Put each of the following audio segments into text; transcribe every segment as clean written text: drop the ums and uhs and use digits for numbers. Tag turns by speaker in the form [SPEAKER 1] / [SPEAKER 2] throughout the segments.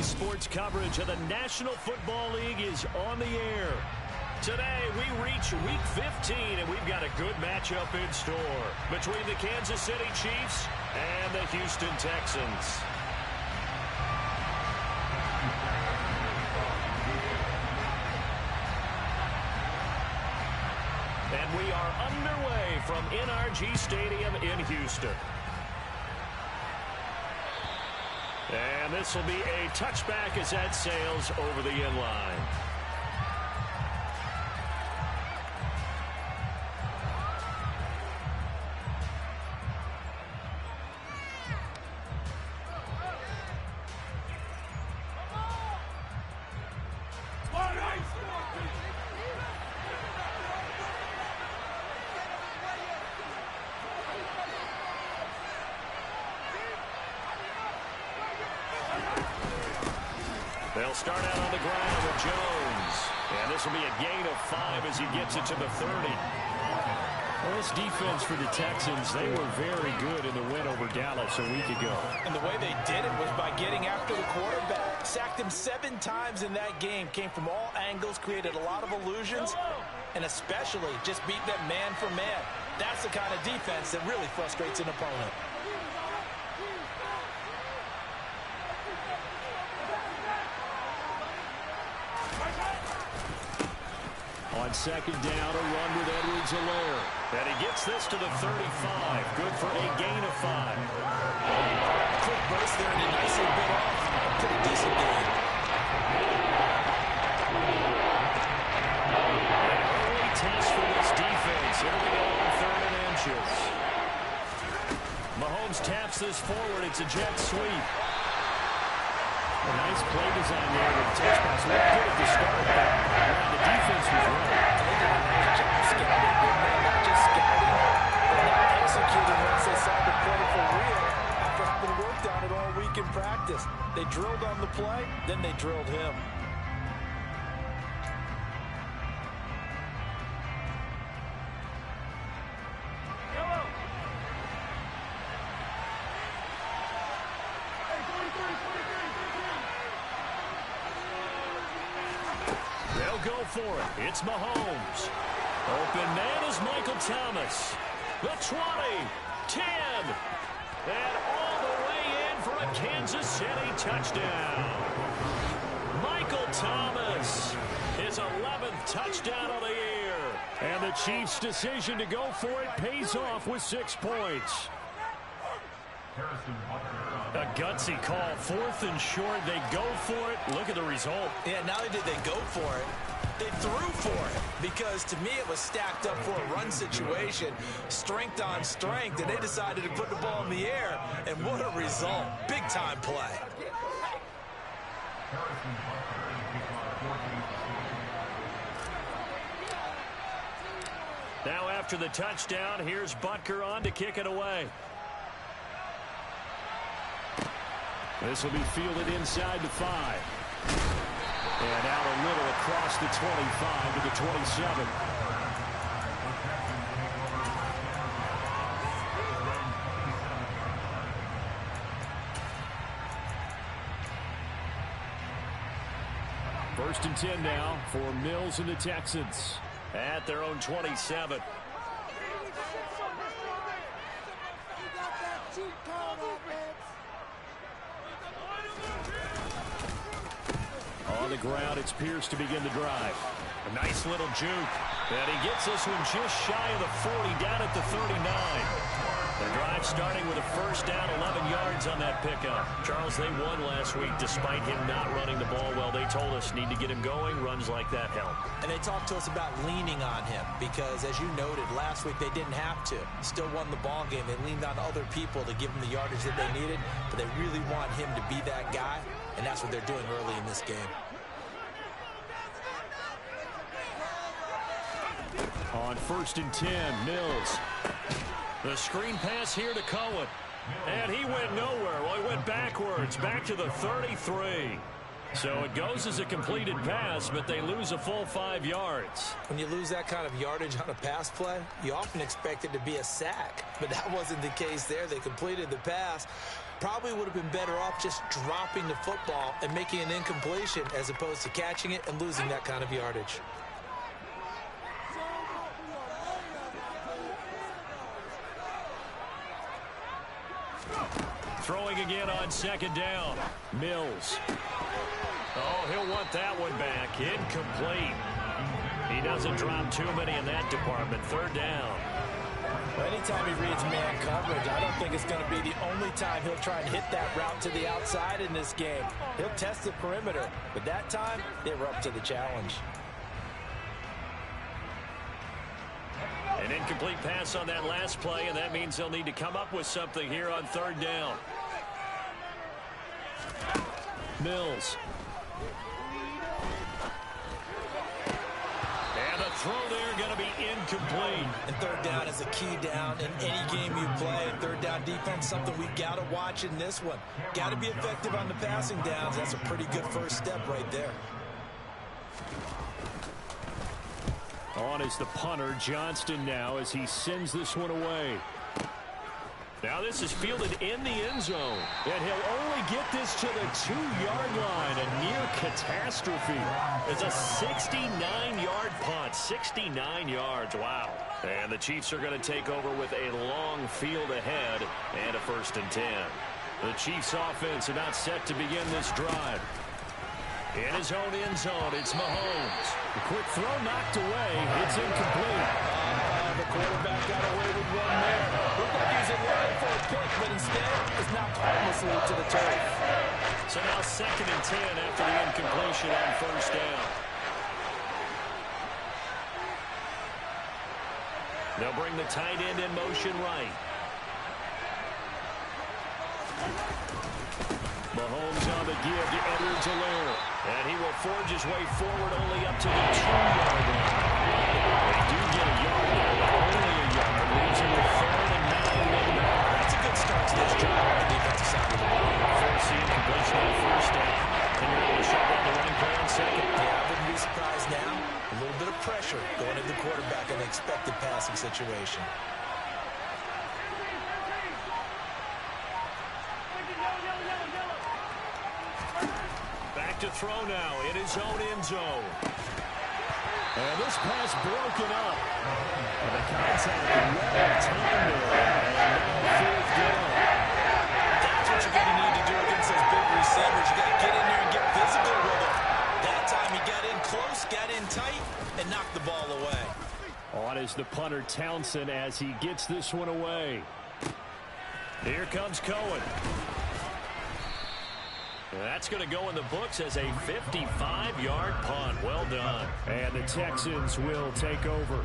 [SPEAKER 1] sports coverage of the National Football League is on the air. Today, we reach Week 15, and we've got a good matchup in store between the Kansas City Chiefs and the Houston Texans. And we are underway from NRG Stadium in Houston. And this will be a touchback as that sails over the end line. They'll start out on the ground with Jones. And this will be a gain of 5 as he gets it to the 30. Well, this defense for the Texans, they were very good in the win over Dallas a week ago.
[SPEAKER 2] And the way they did it was by getting after the quarterback. Sacked him 7 times in that game. Came from all angles, created a lot of illusions, and especially just beat them man for man. That's the kind of defense that really frustrates an opponent.
[SPEAKER 1] On second down, a run with Edwards-Helaire. And he gets this to the 35. Good for a gain of 5.
[SPEAKER 2] Quick burst there, and he nicely bit off. A pretty decent gain.
[SPEAKER 1] An early test for this defense. Here we go on 3rd and inches. Mahomes taps this forward. It's a jet sweep. A nice play design there with the touch pass. Looked good at the start, but the defense was right.
[SPEAKER 2] They did a nice job scouting. Not just scouting, but not executing once they saw the play for real after having worked on it all week in practice. They drilled on the play, then they drilled him.
[SPEAKER 1] Go for it. It's Mahomes. Open man is Michael Thomas. The 20, 10, and all the way in for a Kansas City touchdown. Michael Thomas, his 11th touchdown of the year. And the Chiefs' decision to go for it pays off with 6 points. A gutsy call, 4th and short. They go for it. Look at the result.
[SPEAKER 2] Yeah, not only did they go for it, they threw for it, because to me it was stacked up for a run situation, strength on strength, and they decided to put the ball in the air, and what a result. Big-time play.
[SPEAKER 1] Now after the touchdown, here's Butker on to kick it away. This will be fielded inside the 5. And out a little across the 25 to the 27. First and 10 now for Mills and the Texans at their own 27. On the ground, it's Pierce to begin the drive. A nice little juke. And he gets this one just shy of the 40, down at the 39. The drive starting with a first down, 11 yards on that pickup. Charles, they won last week despite him not running the ball well. They told us need to get him going. Runs like that help.
[SPEAKER 2] And they talked to us about leaning on him because, as you noted, last week they didn't have to. Still won the ball game. They leaned on other people to give them the yardage that they needed, but they really want him to be that guy, and that's what they're doing early in this game.
[SPEAKER 1] On first and 10, Mills. The screen pass here to Cohen. And he went nowhere. Well, he went backwards, back to the 33. So it goes as a completed pass, but they lose a full 5 yards.
[SPEAKER 2] When you lose that kind of yardage on a pass play, you often expect it to be a sack. But that wasn't the case there. They completed the pass. probably would have been better off just dropping the football and making an incompletion as opposed to catching it and losing that kind of yardage.
[SPEAKER 1] Throwing again on second down. Mills. Oh, he'll want that one back. Incomplete. He doesn't drop too many in that department. Third down.
[SPEAKER 2] Well, anytime he reads man coverage, I don't think it's going to be the only time he'll try and hit that route to the outside in this game. He'll test the perimeter, but that time they were up to the challenge.
[SPEAKER 1] An incomplete pass on that last play, and that means they'll need to come up with something here on third down. Mills. And the throw there going to be incomplete.
[SPEAKER 2] And third down is a key down in any game you play. Third down defense, something we've got to watch in this one. Got to be effective on the passing downs. That's a pretty good first step right there.
[SPEAKER 1] On is the punter, Johnston, now as he sends this one away. Now this is fielded in the end zone. And he'll only get this to the 2-yard line. A near catastrophe. It's a 69-yard punt. 69 yards. Wow. And the Chiefs are going to take over with a long field ahead and a 1st and 10. The Chiefs offense about set to begin this drive. In his own end zone, it's Mahomes. The quick throw knocked away. It's incomplete.
[SPEAKER 2] The quarterback got away with one there. Looked like he was in line for a pick, but instead is knocked harmlessly to the turf.
[SPEAKER 1] So now 2nd and 10 after the incompletion on 1st down. They'll bring the tight end in motion right. Mahomes on the give to Edwards-Helaire. And he will forge his way forward only up to the 2-yard line. They do get a yard there, but only a yard. Leaves him with 3rd and 9.
[SPEAKER 2] That's a good start to this drive on the defensive side of the ball.
[SPEAKER 1] Force the incompletion on 1st down. And you're able to shut down the running play on 2nd.
[SPEAKER 2] Yeah, I wouldn't be surprised now. A little bit of pressure going at the quarterback in an expected passing situation.
[SPEAKER 1] To throw now in his own end zone. And this pass broken up. And the contact well timed there. And now 4th down.
[SPEAKER 2] That's what you're going to need to do against those big receivers. You got to get in there and get physical with them. That time he got in close, got in tight, and knocked the ball away.
[SPEAKER 1] On is the punter Townsend as he gets this one away. Here comes Cohen. That's going to go in the books as a 55-yard punt. Well done. And the Texans will take over.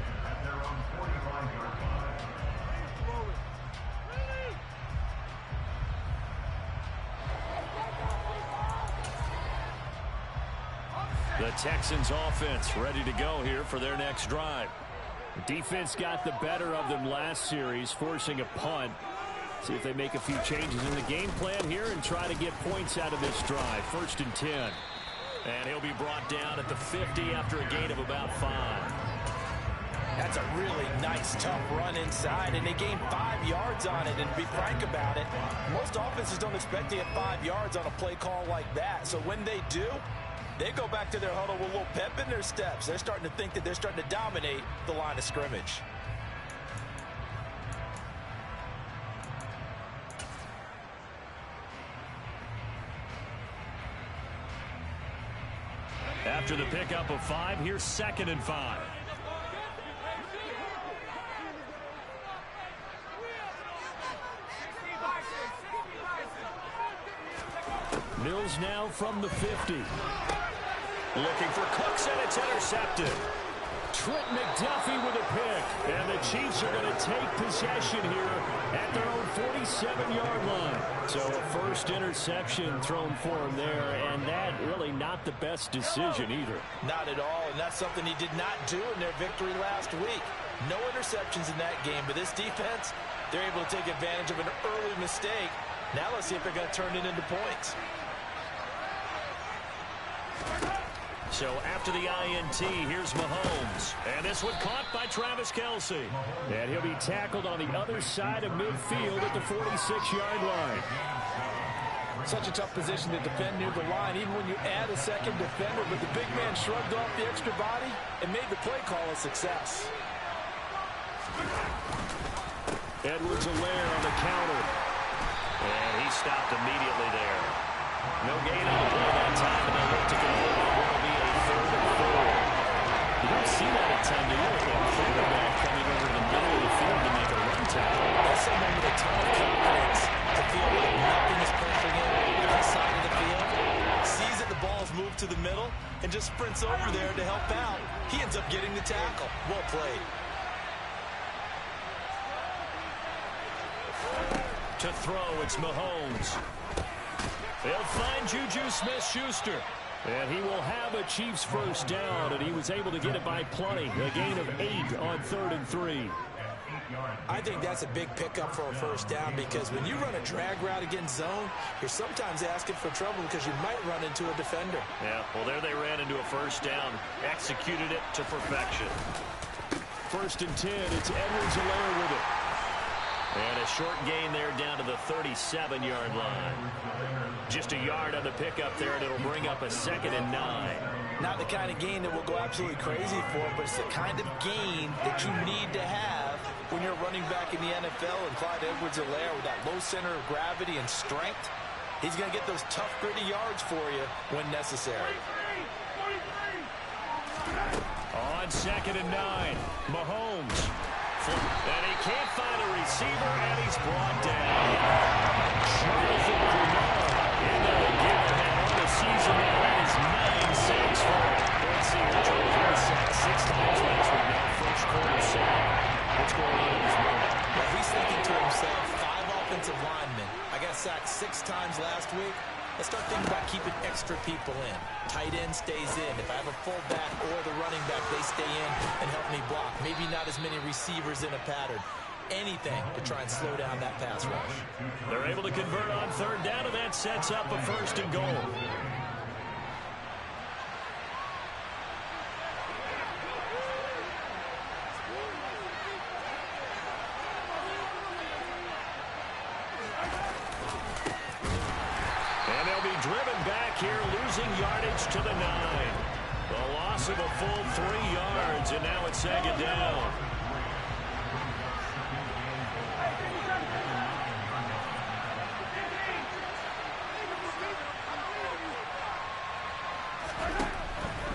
[SPEAKER 1] The Texans offense ready to go here for their next drive. The defense got the better of them last series, forcing a punt. See if they make a few changes in the game plan here and try to get points out of this drive. 1st and 10. And he'll be brought down at the 50 after a gain of about 5.
[SPEAKER 2] That's a really nice, tough run inside, and they gained 5 yards on it. And to be frank about it, most offenses don't expect to get 5 yards on a play call like that. So when they do, they go back to their huddle with a little pep in their steps. They're starting to think that they're starting to dominate the line of scrimmage.
[SPEAKER 1] After the pickup of 5, here's 2nd and 5. Mills now from the 50. Looking for Cooks, and it's intercepted. Trent McDuffie with a pick. And the Chiefs are going to take possession here at their own 47-yard line. So a first interception thrown for him there, and that really not the best decision either.
[SPEAKER 2] Not at all, and that's something he did not do in their victory last week. No interceptions in that game, but this defense, they're able to take advantage of an early mistake. Now let's see if they're going to turn it into points.
[SPEAKER 1] So after the INT, here's Mahomes. And This one caught by Travis Kelce. And he'll be tackled on the other side of midfield at the 46-yard line.
[SPEAKER 2] Such a tough position to defend near the line, even when you add a second defender. But the big man shrugged off the extra body and made the play call a success.
[SPEAKER 1] Edwards-Helaire on the counter. And he stopped immediately there. No gain on the play that time, and they'll look to convert on what will be a 3rd and 4. You don't see that at times, do you? A quarterback coming over to the middle of the field to make a run tackle.
[SPEAKER 2] That's someone with a ton of confidence to feel like nothing is pressing in on his side of the field. Sees that the ball's moved to the middle and just sprints over there to help out. He ends up getting the tackle. Well played.
[SPEAKER 1] To throw, it's Mahomes. They'll find Juju Smith-Schuster. And he will have a Chiefs first down, and he was able to get it by plenty. A gain of 8 on 3rd and 3.
[SPEAKER 2] I think that's a big pickup for a first down, because when you run a drag route against zone, you're sometimes asking for trouble because you might run into a defender.
[SPEAKER 1] Yeah, well, there they ran into a first down. Executed it to perfection. 1st and 10, it's Edwards-Helaire with it. And a short gain there down to the 37-yard line. Just a yard on the pickup there, and it'll bring up a 2nd and 9.
[SPEAKER 2] Not the kind of gain that will go absolutely crazy for, but it's the kind of gain that you need to have when you're running back in the NFL. And Clyde Edwards-Helaire, with that low center of gravity and strength, he's going to get those tough, gritty yards for you when necessary.
[SPEAKER 1] On 2nd and 9, Mahomes. And he can't find a receiver, and he's brought down. Jonathan Grenard in there again, and on the season now, that is 9 sacks for him. Let's see here, Joe. He was sacked 6 times last week. Now first quarter sack. What's going on in his mind?
[SPEAKER 2] Well, he's thinking to himself, 5 offensive linemen. I got sacked 6 times last week. Let's start thinking about keeping extra people in. Tight end stays in. If I have a fullback or the running back, they stay in and help me block. Maybe not as many receivers in a pattern. Anything to try and slow down that pass rush.
[SPEAKER 1] They're able to convert on 3rd down, and that sets up a 1st and goal. Driven back here, losing yardage to the 9. The loss of a full 3 yards, and now it's 2nd down.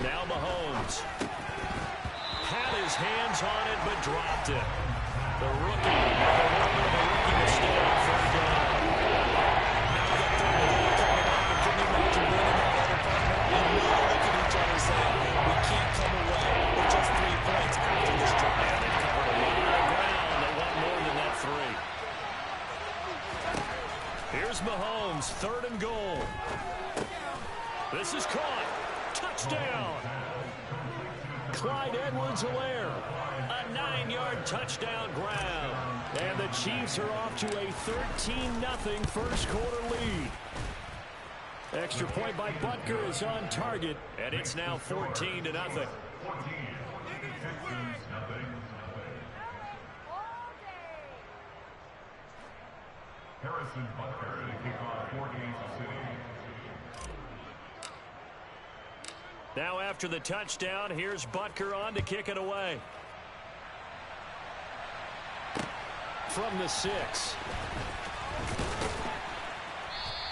[SPEAKER 1] Now Mahomes had his hands on it, but dropped it. The rookie, a little bit of a rookie mistake, 3rd down.
[SPEAKER 2] We can't come away with just 3 points after this drive.
[SPEAKER 1] And they've covered a lot of ground. They want more than that 3. Here's Mahomes, 3rd and goal. This is caught. Touchdown. Clyde Edwards-Helaire. A 9-yard touchdown grab. And the Chiefs are off to a 13-0 first quarter lead. Extra point by Butker is on target, and it's now 14-0.
[SPEAKER 3] Harrison Butker to kick off for Kansas City.
[SPEAKER 1] Now after the touchdown, here's Butker on to kick it away. From the 6.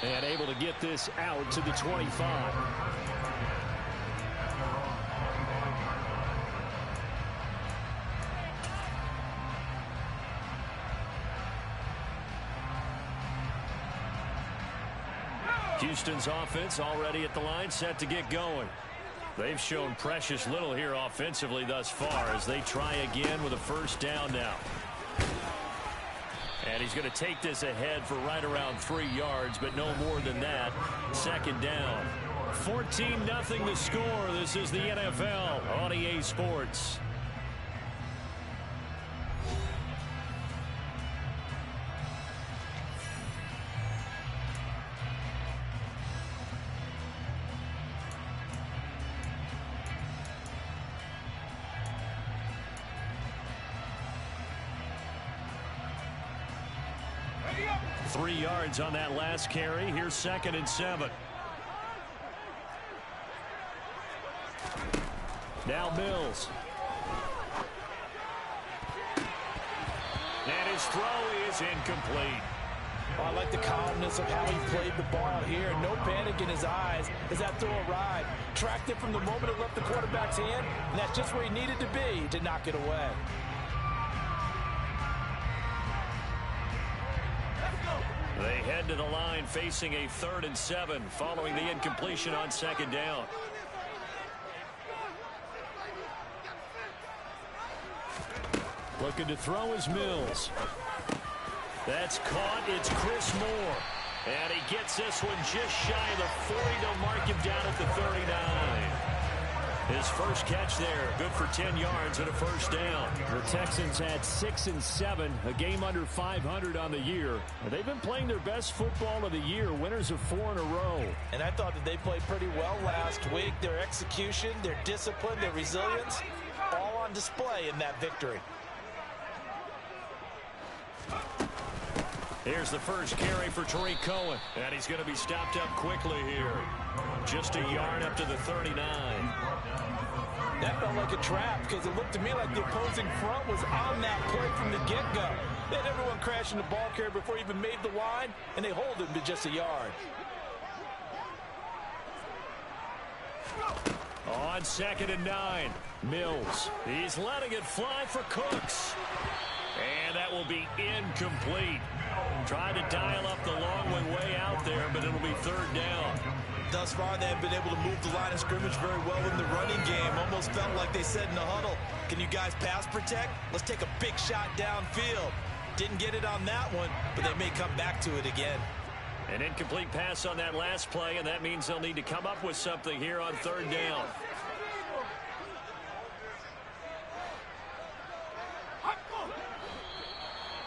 [SPEAKER 1] And able to get this out to the 25. Houston's offense already at the line, set to get going. They've shown precious little here offensively thus far as they try again with a first down now. And he's going to take this ahead for right around 3 yards, but no more than that. 2nd down. 14-0 the score. This is the NFL on EA Sports. 3 yards on that last carry. Here's 2nd and 7. Now Mills. And his throw is incomplete.
[SPEAKER 2] Oh, I like the calmness of how he played the ball here. No panic in his eyes as that throw arrived. Tracked it from the moment it left the quarterback's hand, and that's just where he needed to be to knock it away.
[SPEAKER 1] They head to the line facing a 3rd and 7 following the incompletion on 2nd down. Looking to throw is Mills. That's caught. It's Chris Moore. And he gets this one just shy of the 40 to mark him down at the 39. His first catch there, good for 10 yards and a 1st down. The Texans had 6 and 7, a game under 500 on the year. They've been playing their best football of the year, winners of 4 in a row.
[SPEAKER 2] And I thought that they played pretty well last week. Their execution, their discipline, their resilience, all on display in that victory.
[SPEAKER 1] Here's the first carry for Tariq Cohen. And he's going to be stopped up quickly here. Just a yard up to the 39.
[SPEAKER 2] That felt like a trap because it looked to me like the opposing front was on that play from the get-go. They had everyone crashing the ball carrier before he even made the line, and they hold him to just a yard.
[SPEAKER 1] On 2nd and 9, Mills. He's letting it fly for Cooks. And that will be incomplete. Tried to dial up the long way out there, but it'll be 3rd down.
[SPEAKER 2] Thus far, they have been able to move the line of scrimmage very well in the running game. Almost felt like they said in the huddle, can you guys pass protect? Let's take a big shot downfield. Didn't get it on that one, but they may come back to it again.
[SPEAKER 1] An incomplete pass on that last play, and that means they'll need to come up with something here on 3rd down.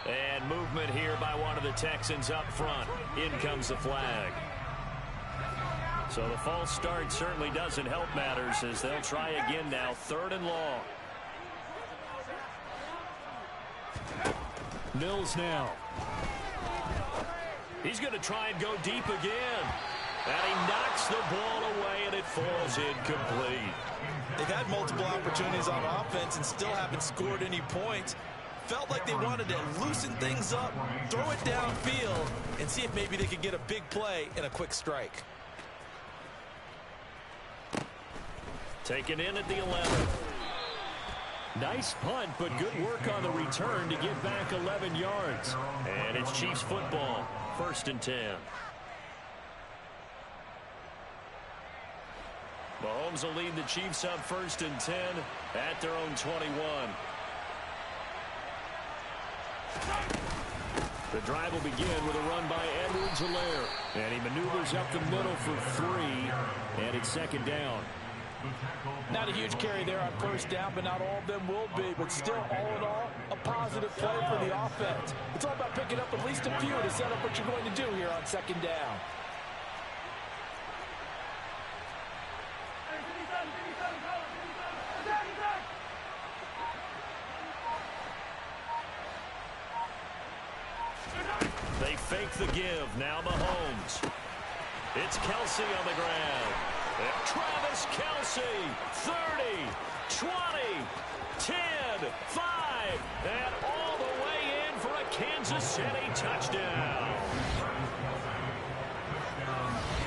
[SPEAKER 1] And movement here by one of the Texans up front. In comes the flag. So the false start certainly doesn't help matters as they'll try again now. 3rd and long. Mills now. He's going to try and go deep again. And he knocks the ball away, and it falls incomplete.
[SPEAKER 2] They've had multiple opportunities on offense and still haven't scored any points. Felt like they wanted to loosen things up, throw it downfield, and see if maybe they could get a big play and a quick strike.
[SPEAKER 1] Taken in at the 11. Nice punt, but good work on the return to get back 11 yards. And it's Chiefs football, 1st and 10. Mahomes will lead the Chiefs up 1st and 10 at their own 21. The drive will begin with a run by Edwards-Helaire. And he maneuvers up the middle for 3. And it's 2nd down.
[SPEAKER 2] Not a huge carry there on 1st down, but not all of them will be. But still, all in all, a positive play for the offense. It's all about picking up at least a few to set up what you're going to do here on 2nd down.
[SPEAKER 1] They fake the give. Now Mahomes. It's Kelsey on the ground. And Travis Kelsey. 30, 20, 10, 5, and all the way in for a Kansas City touchdown.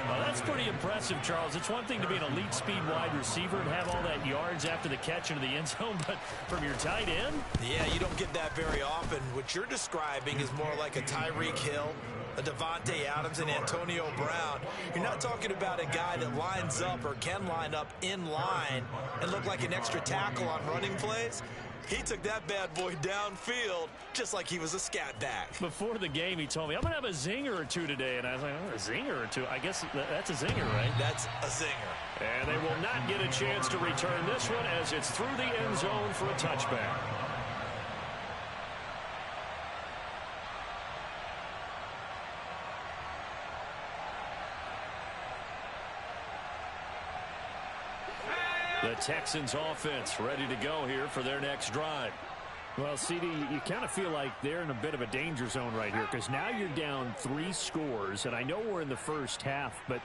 [SPEAKER 1] Well, that's pretty impressive, Charles. It's one thing to be an elite speed wide receiver and have all that yards after the catch into the end zone, but from your tight end?
[SPEAKER 2] Yeah, you don't get that very often. What you're describing is more like a Tyreek Hill, a Devontae Adams, and Antonio Brown. You're not talking about a guy that lines up or can line up in line and look like an extra tackle on running plays. He took that bad boy downfield just like he was a scat back.
[SPEAKER 1] Before the game, he told me, I'm going to have a zinger or two today. And I was like, oh, a zinger or two? I guess that's a zinger, right?
[SPEAKER 2] That's a zinger.
[SPEAKER 1] And they will not get a chance to return this one as it's through the end zone for a touchback. The Texans offense ready to go here for their next drive. Well, CD, you kind of feel like they're in a bit of a danger zone right here because now you're down 3 scores, and I know we're in the first half, but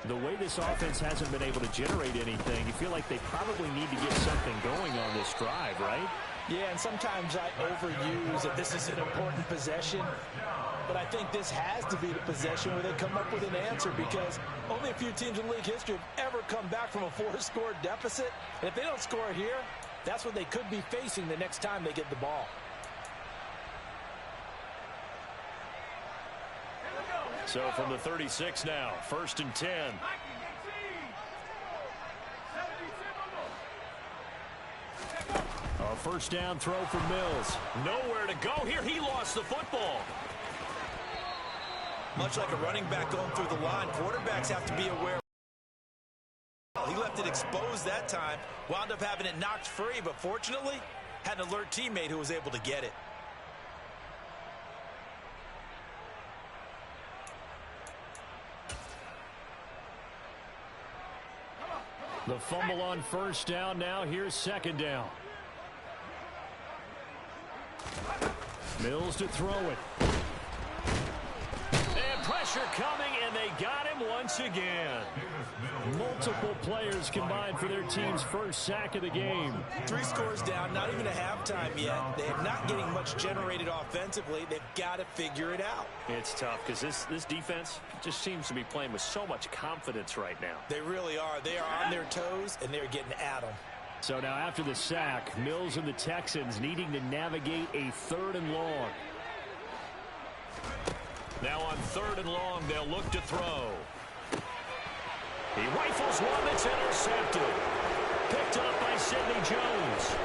[SPEAKER 1] the way this offense hasn't been able to generate anything, you feel like they probably need to get something going on this drive, right?
[SPEAKER 2] Yeah, and sometimes I overuse that this is an important possession, but I think this has to be the possession where they come up with an answer because only a few teams in league history have ever come back from a 4-score deficit. And if they don't score here, that's what they could be facing the next time they get the ball.
[SPEAKER 1] So from the 36 now, 1st and 10. A first down throw for Mills. Nowhere to go here. He lost the football.
[SPEAKER 2] Much like a running back going through the line, quarterbacks have to be aware. He left it exposed that time, wound up having it knocked free, but fortunately, had an alert teammate who was able to get it.
[SPEAKER 1] The fumble on first down. Now here's 2nd down. Mills to throw it. And pressure coming, and they got him once again. Multiple players combined for their team's first sack of the game.
[SPEAKER 2] 3 scores down, not even a halftime yet. They're not getting much generated offensively. They've got to figure it out.
[SPEAKER 1] It's tough because this defense just seems to be playing with so much confidence right now.
[SPEAKER 2] They really are. They are on their toes, and they're getting at them.
[SPEAKER 1] So now after the sack, Mills and the Texans needing to navigate a 3rd and long. Now on 3rd and long, they'll look to throw. He rifles one that's intercepted. Picked up by Sidney Jones.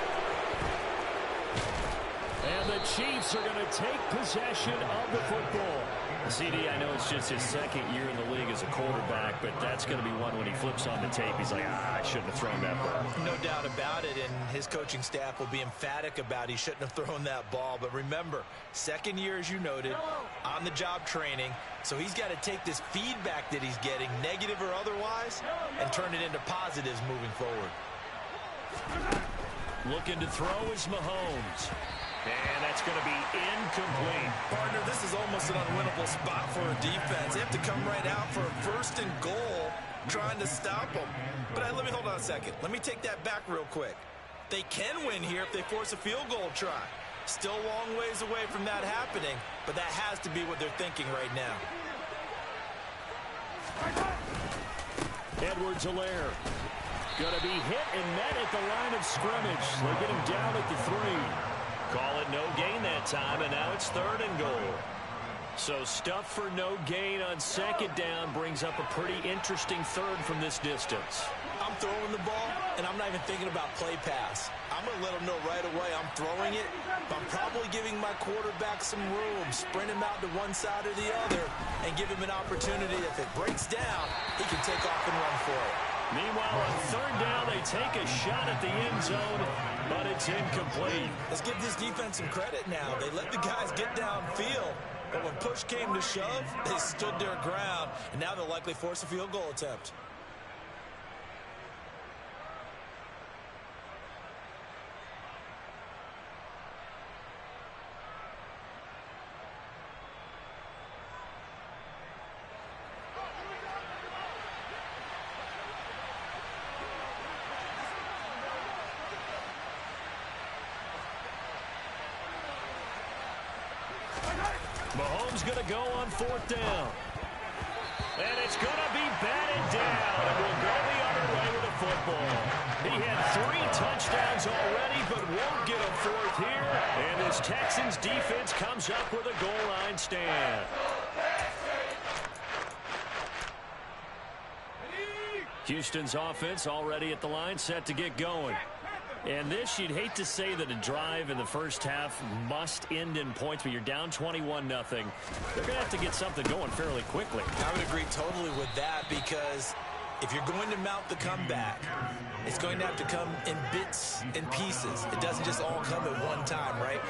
[SPEAKER 1] And the Chiefs are going to take possession of the football. CD, I know it's just his 2nd year in the league as a quarterback, but that's going to be one when he flips on the tape. He's like, I shouldn't have thrown that ball.
[SPEAKER 2] No doubt about it, and his coaching staff will be emphatic about he shouldn't have thrown that ball. But remember, 2nd year, as you noted, on-the-job training, so he's got to take this feedback that he's getting, negative or otherwise, and turn it into positives moving forward.
[SPEAKER 1] Looking to throw is Mahomes. And that's going to be incomplete.
[SPEAKER 2] Partner, this is almost an unwinnable spot for a defense. They have to come right out for a 1st and goal, trying to stop them. But let me hold on a second. Let me take that back real quick. They can win here if they force a field goal try. Still a long ways away from that happening, but that has to be what they're thinking right now.
[SPEAKER 1] Edwards-Helaire. Going to be hit and met at the line of scrimmage. They get him down at the 3. Call it no gain that time, and now it's 3rd and goal. So stuff for no gain on 2nd down brings up a pretty interesting 3rd from this distance.
[SPEAKER 2] I'm throwing the ball, and I'm not even thinking about play pass. I'm going to let him know right away I'm throwing it, but I'm probably giving my quarterback some room, sprint him out to one side or the other, and give him an opportunity. If it breaks down, he can take off and run for it.
[SPEAKER 1] Meanwhile, on 3rd down, they take a shot at the end zone, but it's incomplete.
[SPEAKER 2] Let's give this defense some credit now. They let the guys get downfield, but when push came to shove, they stood their ground, and now they'll likely force a field goal attempt.
[SPEAKER 1] Mahomes going to go on 4th down. And it's going to be batted down. And we'll go the other way with the football. He had 3 touchdowns already, but won't get a 4th here. And his Texans defense comes up with a goal line stand. Houston's offense already at the line, set to get going. And this, you'd hate to say that a drive in the first half must end in points, but you're down 21-0. They're going to have to get something going fairly quickly.
[SPEAKER 2] I would agree totally with that, because if you're going to mount the comeback, it's going to have to come in bits and pieces. It doesn't just all come at one time, right?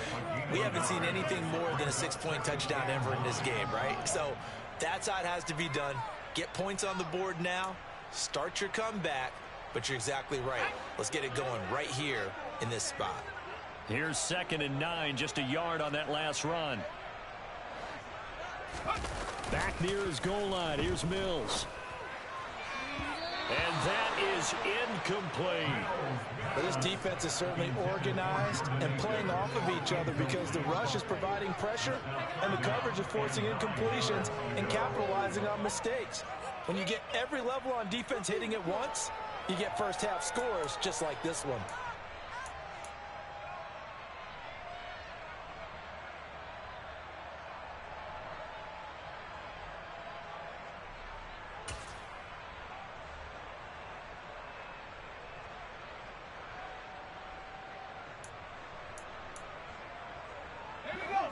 [SPEAKER 2] We haven't seen anything more than a 6-point touchdown ever in this game, right? So that's how it has to be done. Get points on the board now. Start your comeback. But you're exactly right. Let's get it going right here in this spot.
[SPEAKER 1] Here's 2nd and 9, just a yard on that last run. Back near his goal line. Here's Mills. And that is incomplete.
[SPEAKER 2] But this defense is certainly organized and playing off of each other because the rush is providing pressure and the coverage is forcing incompletions and capitalizing on mistakes. When you get every level on defense hitting at once, you get first half scores just like this one.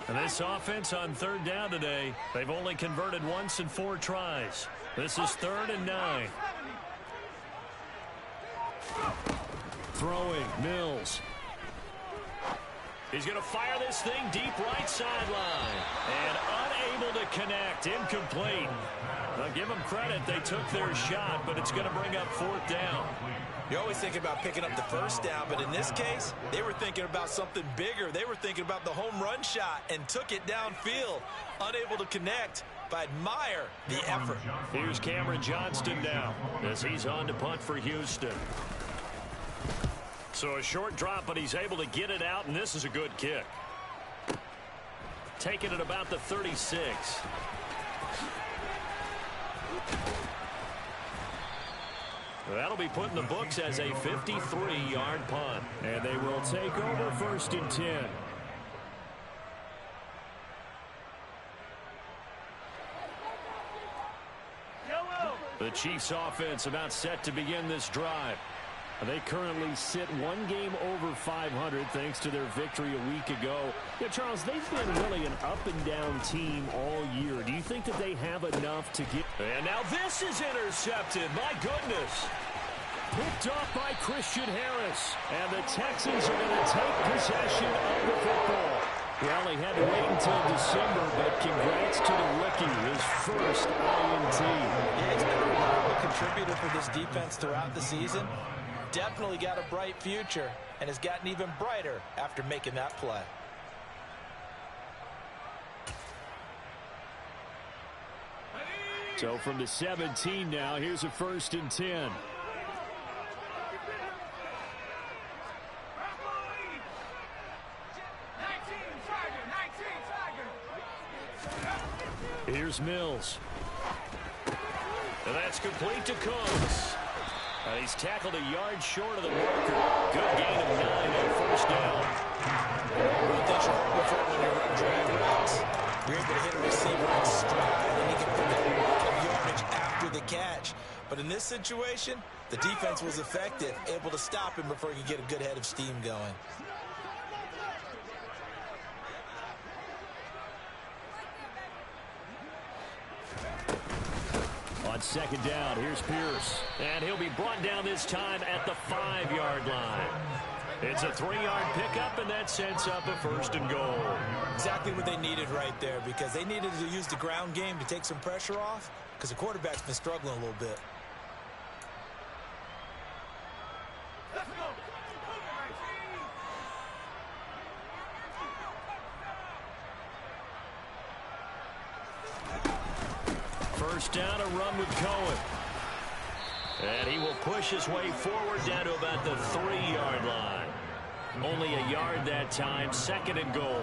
[SPEAKER 1] And this offense on 3rd down today, they've only converted once in 4 tries. This is 3rd and 9. Throwing, Mills. He's going to fire this thing deep right sideline. And unable to connect, incomplete. I'll give them credit, they took their shot, but it's going to bring up 4th down.
[SPEAKER 2] You always think about picking up the first down, but in this case, they were thinking about something bigger. They were thinking about the home run shot and took it downfield, unable to connect. But I admire the effort.
[SPEAKER 1] Here's Cameron Johnston now as he's on to punt for Houston. So a short drop, but he's able to get it out, and this is a good kick. Taking it about the 36. That'll be put in the books as a 53-yard punt. And they will take over 1st and 10. The Chiefs offense about set to begin this drive. They currently sit 1 game over 500 thanks to their victory a week ago. Yeah, Charles, they've been really an up-and-down team all year. Do you think that they have enough to get... And now this is intercepted. My goodness. Picked off by Christian Harris. And the Texans are going to take possession of the football. Well, they had to wait until December, but congrats to the rookie, his first INT.
[SPEAKER 2] Yeah, he's been a reliable contributor for this defense throughout the season. Definitely got a bright future and has gotten even brighter after making that play.
[SPEAKER 1] So from the 17 now, here's a 1st and 10. Here's Mills. And that's complete to Cooks. He's tackled a yard short of the marker. Good gain of 9 on 1st down.
[SPEAKER 2] One thing you're hoping for when you're running drag routes, you're able to hit a receiver in stride, and he can pick up yardage after the catch. But in this situation, the defense was effective, able to stop him before he could get a good head of steam going.
[SPEAKER 1] On 2nd down, here's Pierce. And he'll be brought down this time at the 5-yard line. It's a 3-yard pickup, and that sets up a 1st and goal.
[SPEAKER 2] Exactly what they needed right there, because they needed to use the ground game to take some pressure off, because the quarterback's been struggling a little bit.
[SPEAKER 1] First down, a run with Cohen. And he will push his way forward down to about the 3-yard line. Only a yard that time, 2nd and goal.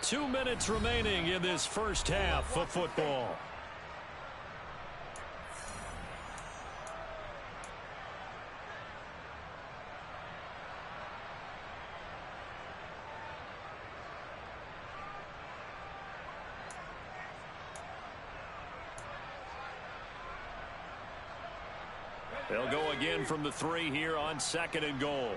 [SPEAKER 1] Two minutes remaining in this first half of football. They'll go again from the 3 here on 2nd and goal.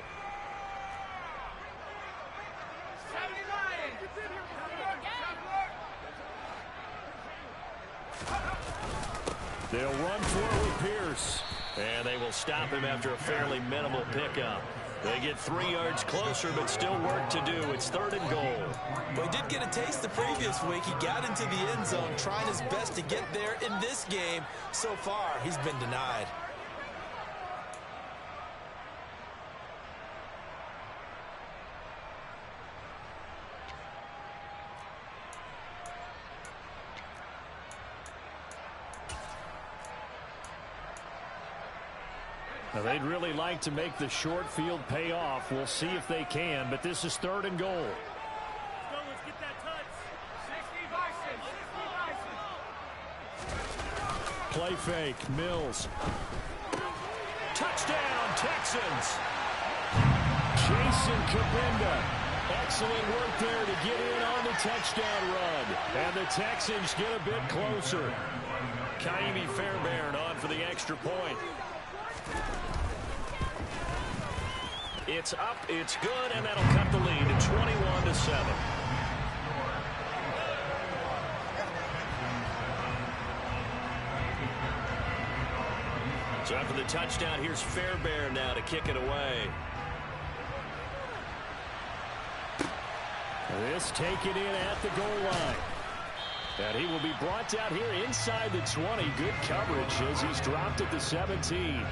[SPEAKER 1] They'll run for it with Pierce. And they will stop him after a fairly minimal pickup. They get 3 yards closer, but still work to do. It's 3rd and goal.
[SPEAKER 2] But he did get a taste the previous week. He got into the end zone, trying his best to get there in this game. So far, he's been denied.
[SPEAKER 1] They'd really like to make the short field pay off. We'll see if they can, but this is 3rd and goal.
[SPEAKER 4] Let's get that touch. 60
[SPEAKER 1] Play fake, Mills. Touchdown, Texans. Jason Kabinda. Excellent work there to get in on the touchdown run. And the Texans get a bit closer. Kaimi Fairbairn on for the extra point. It's up, it's good, and that'll cut the lead to 21-7. So after the touchdown, here's Fairbairn now to kick it away. This taken in at the goal line. And he will be brought down here inside the 20. Good coverage as he's dropped at the 17.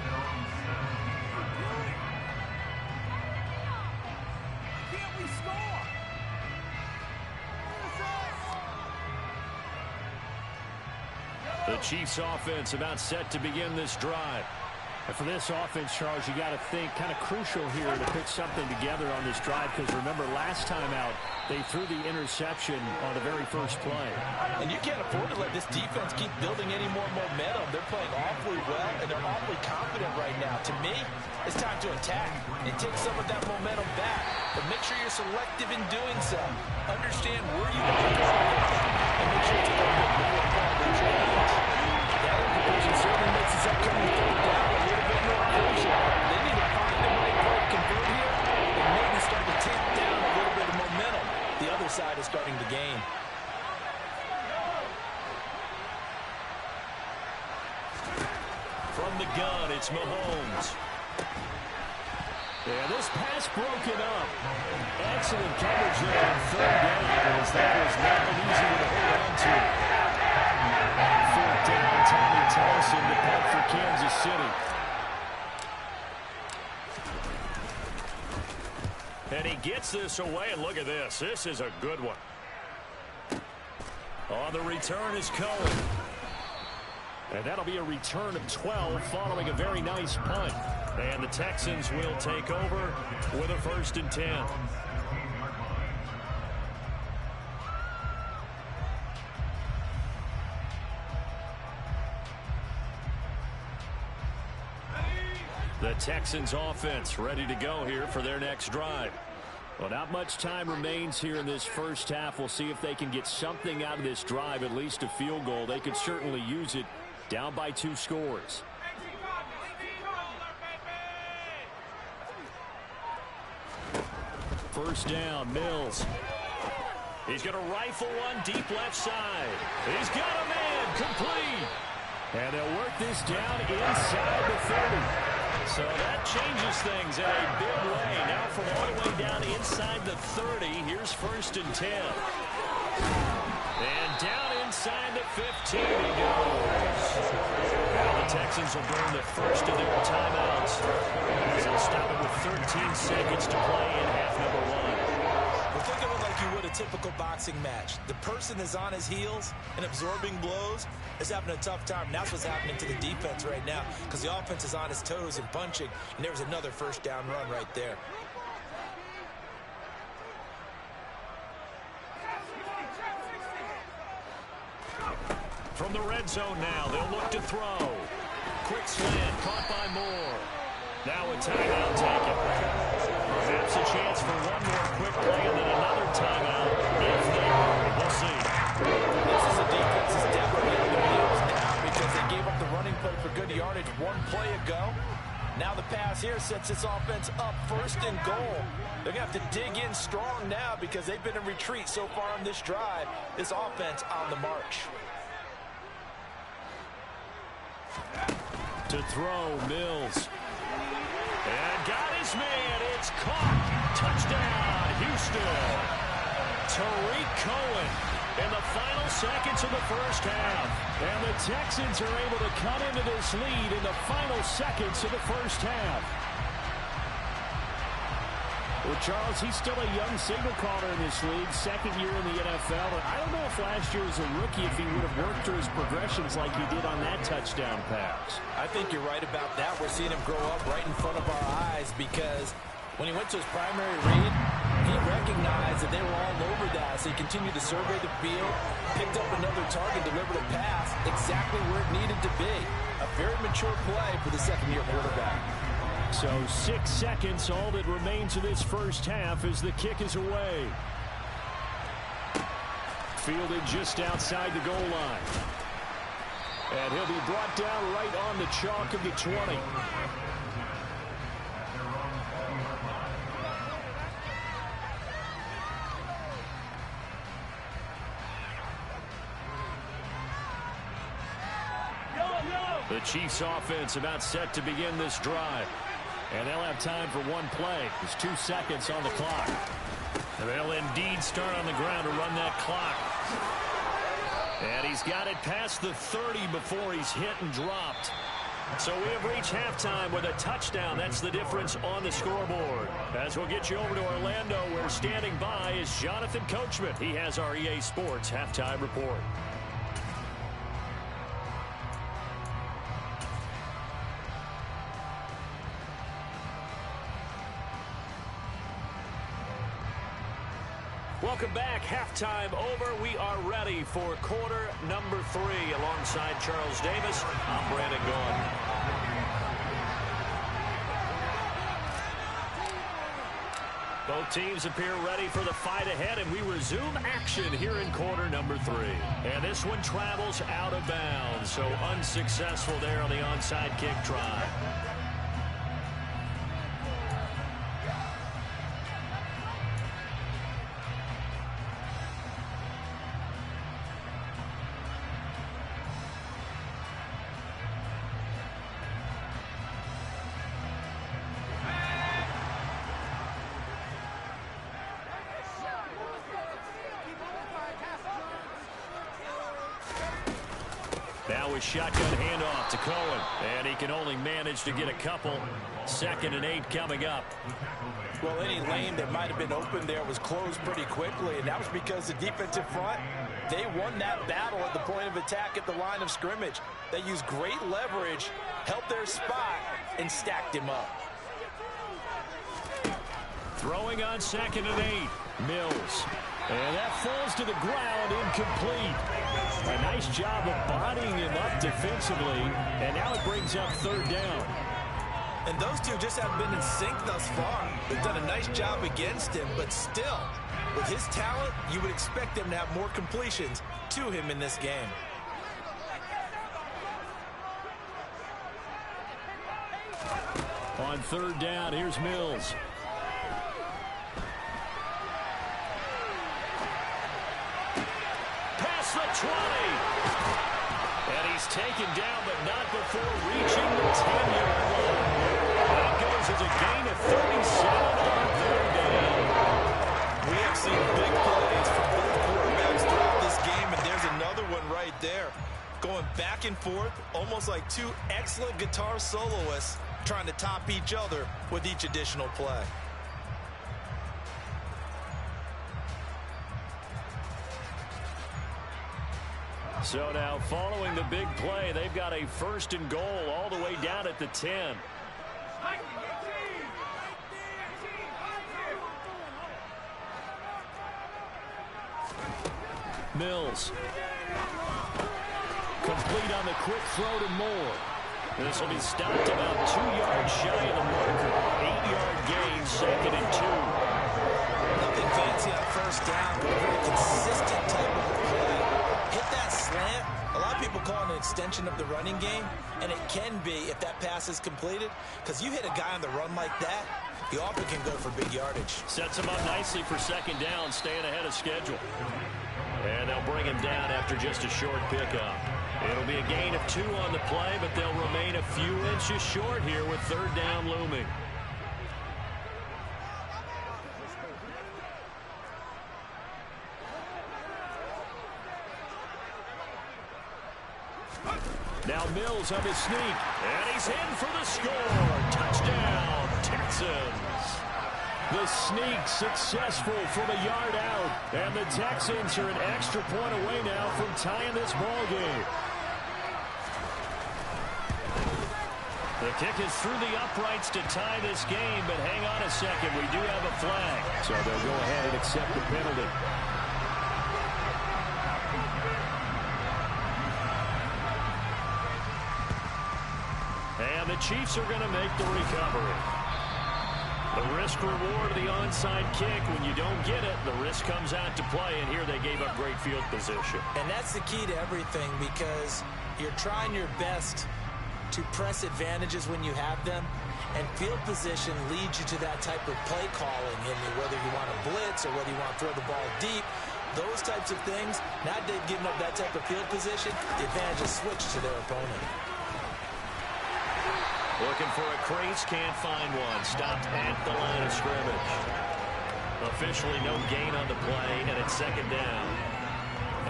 [SPEAKER 1] The Chiefs offense about set to begin this drive.
[SPEAKER 5] And for this offense, Charles, you got to think kind of crucial here to put something together on this drive, because remember last time out they threw the interception on the very first play.
[SPEAKER 2] And you can't afford to let this defense keep building any more momentum. They're playing awfully well, and they're awfully confident right now. To me, it's time to attack and take some of that momentum back. But make sure you're selective in doing so. Understand where you want to go and make sure it's a little bit more quality change. That implication certainly makes this upcoming 3rd down a little bit more crucial. They need to find the right play to convert here and maybe start to tamp down a little bit of momentum. The other side is starting to gain.
[SPEAKER 1] From the gun, it's Mahomes. Yeah, this pass broken up. Excellent coverage there on 3rd down, as that was not an easy one to hold on to. 4th down, Tommy Thompson to punt for Kansas City. And he gets this away, and look at this. This is a good one. On the return is Cohen. And that'll be a return of 12 following a very nice punt. And the Texans will take over with a 1st and 10. The Texans offense ready to go here for their next drive. Well, not much time remains here in this first half. We'll see if they can get something out of this drive, at least a field goal. They could certainly use it, down by 2 scores. First down, Mills. He's going to rifle one deep left side. He's got a man, complete. And they'll work this down inside the 30. So that changes things in a big way. Now from all the way down inside the 30, here's 1st and 10. And down inside the 15 he goes. Now the Texans will burn the first of their timeouts. They'll stop it with 13 seconds to play in half number 1.
[SPEAKER 2] Well, think of it like you would a typical boxing match. The person is on his heels and absorbing blows is having a tough time. And that's what's happening to the defense right now, because the offense is on his toes and punching, and there was another 1st down run right there.
[SPEAKER 1] From the red zone now, they'll look to throw. Quick slant, caught by Moore. Now a timeout taken. Perhaps a chance for one more quick play and then another timeout if they hurry. We'll see.
[SPEAKER 2] This is a defense that's definitely on the heels now, because they gave up the running play for good yardage 1 play ago. Now the pass here sets this offense up 1st and goal. They're going to have to dig in strong now, because they've been in retreat so far on this drive. This offense on the march.
[SPEAKER 1] To throw, Mills. And got his man. It's caught. Touchdown, Houston. Tariq Cohen in the final seconds of the first half. And the Texans are able to cut into this lead in the final seconds of the first half.
[SPEAKER 5] Well, Charles, he's still a young signal caller in this league, second year in the NFL. And I don't know if last year as a rookie, if he would have worked through his progressions like he did on that touchdown pass.
[SPEAKER 2] I think you're right about that. We're seeing him grow up right in front of our eyes because when he went to his primary read, he recognized that they were all over that. So he continued to survey the field, picked up another target, delivered a pass exactly where it needed to be. A very mature play for the second-year quarterback.
[SPEAKER 5] So 6 seconds, all that remains of this first half as the kick is away. Fielded just outside the goal line. And he'll be brought down right on the chalk of the 20. The Chiefs offense about set to begin this drive. And they'll have time for one play. There's 2 seconds on the clock. And they'll indeed start on the ground to run that clock. And he's got it past the 30 before he's hit and dropped. So we have reached halftime with a touchdown. That's the difference on the scoreboard. As we'll get you over to Orlando, where standing by is Jonathan Coachman. He has our EA Sports halftime report. Welcome back. Halftime over. We are ready for quarter number 3. Alongside Charles Davis, I'm Brandon Gaudin. Both teams appear ready for the fight ahead, and we resume action here in quarter number 3. And this one travels out of bounds, so unsuccessful there on the onside kick try. Now a shotgun handoff to Cohen. And he can only manage to get a couple. 2nd and 8 coming up.
[SPEAKER 2] Well, any lane that might have been open there was closed pretty quickly, and that was because the defensive front, they won that battle at the point of attack at the line of scrimmage. They used great leverage, held their spot, and stacked him up.
[SPEAKER 5] Throwing on 2nd and 8. Mills. And that falls to the ground, incomplete. A nice job of bodying him up defensively, and now it brings up 3rd down.
[SPEAKER 2] And those two just haven't been in sync thus far. They've done a nice job against him, but still, with his talent, you would expect them to have more completions to him in this game.
[SPEAKER 5] On 3rd down, here's Mills. Past the 20. And he's taken down, but not before reaching the 10-yard line. That goes as a gain of 37 on 3rd down.
[SPEAKER 2] We have seen big plays from both quarterbacks throughout this game, and there's another one right there. Going back and forth, almost like two excellent guitar soloists trying to top each other with each additional play.
[SPEAKER 5] So now following the big play, they've got a 1st and goal all the way down at the 10. Mills. Complete on the quick throw to Moore. This will be stopped about 2 yards shy of the marker. 8-yard gain, 2nd and 2.
[SPEAKER 2] Nothing fancy on 1st down, but a very consistent type of play. Hit that slant. A lot of people call it an extension of the running game, and it can be if that pass is completed, because you hit a guy on the run like that, he often can go for big yardage.
[SPEAKER 5] Sets him up nicely for 2nd down, staying ahead of schedule. And they'll bring him down after just a short pickup. It'll be a gain of 2 on the play, but they'll remain a few inches short here with 3rd down looming. Now Mills on his sneak, and he's in for the score. Touchdown, Texans. The sneak successful from a yard out. And the Texans are an extra point away now from tying this ball game. The kick is through the uprights to tie this game, but hang on a second. We do have a flag. So they'll go ahead and accept the penalty. And the Chiefs are going to make the recovery. The risk-reward of the onside kick, when you don't get it, the risk comes out to play, and here they gave up great field position.
[SPEAKER 2] And that's the key to everything, because you're trying your best to press advantages when you have them, and field position leads you to that type of play calling, and whether you want to blitz or whether you want to throw the ball deep, those types of things. Now they've given up that type of field position, the advantage is switched to their opponent.
[SPEAKER 5] Looking for a crease, can't find one. Stopped at the line of scrimmage. Officially no gain on the play, and it's second down.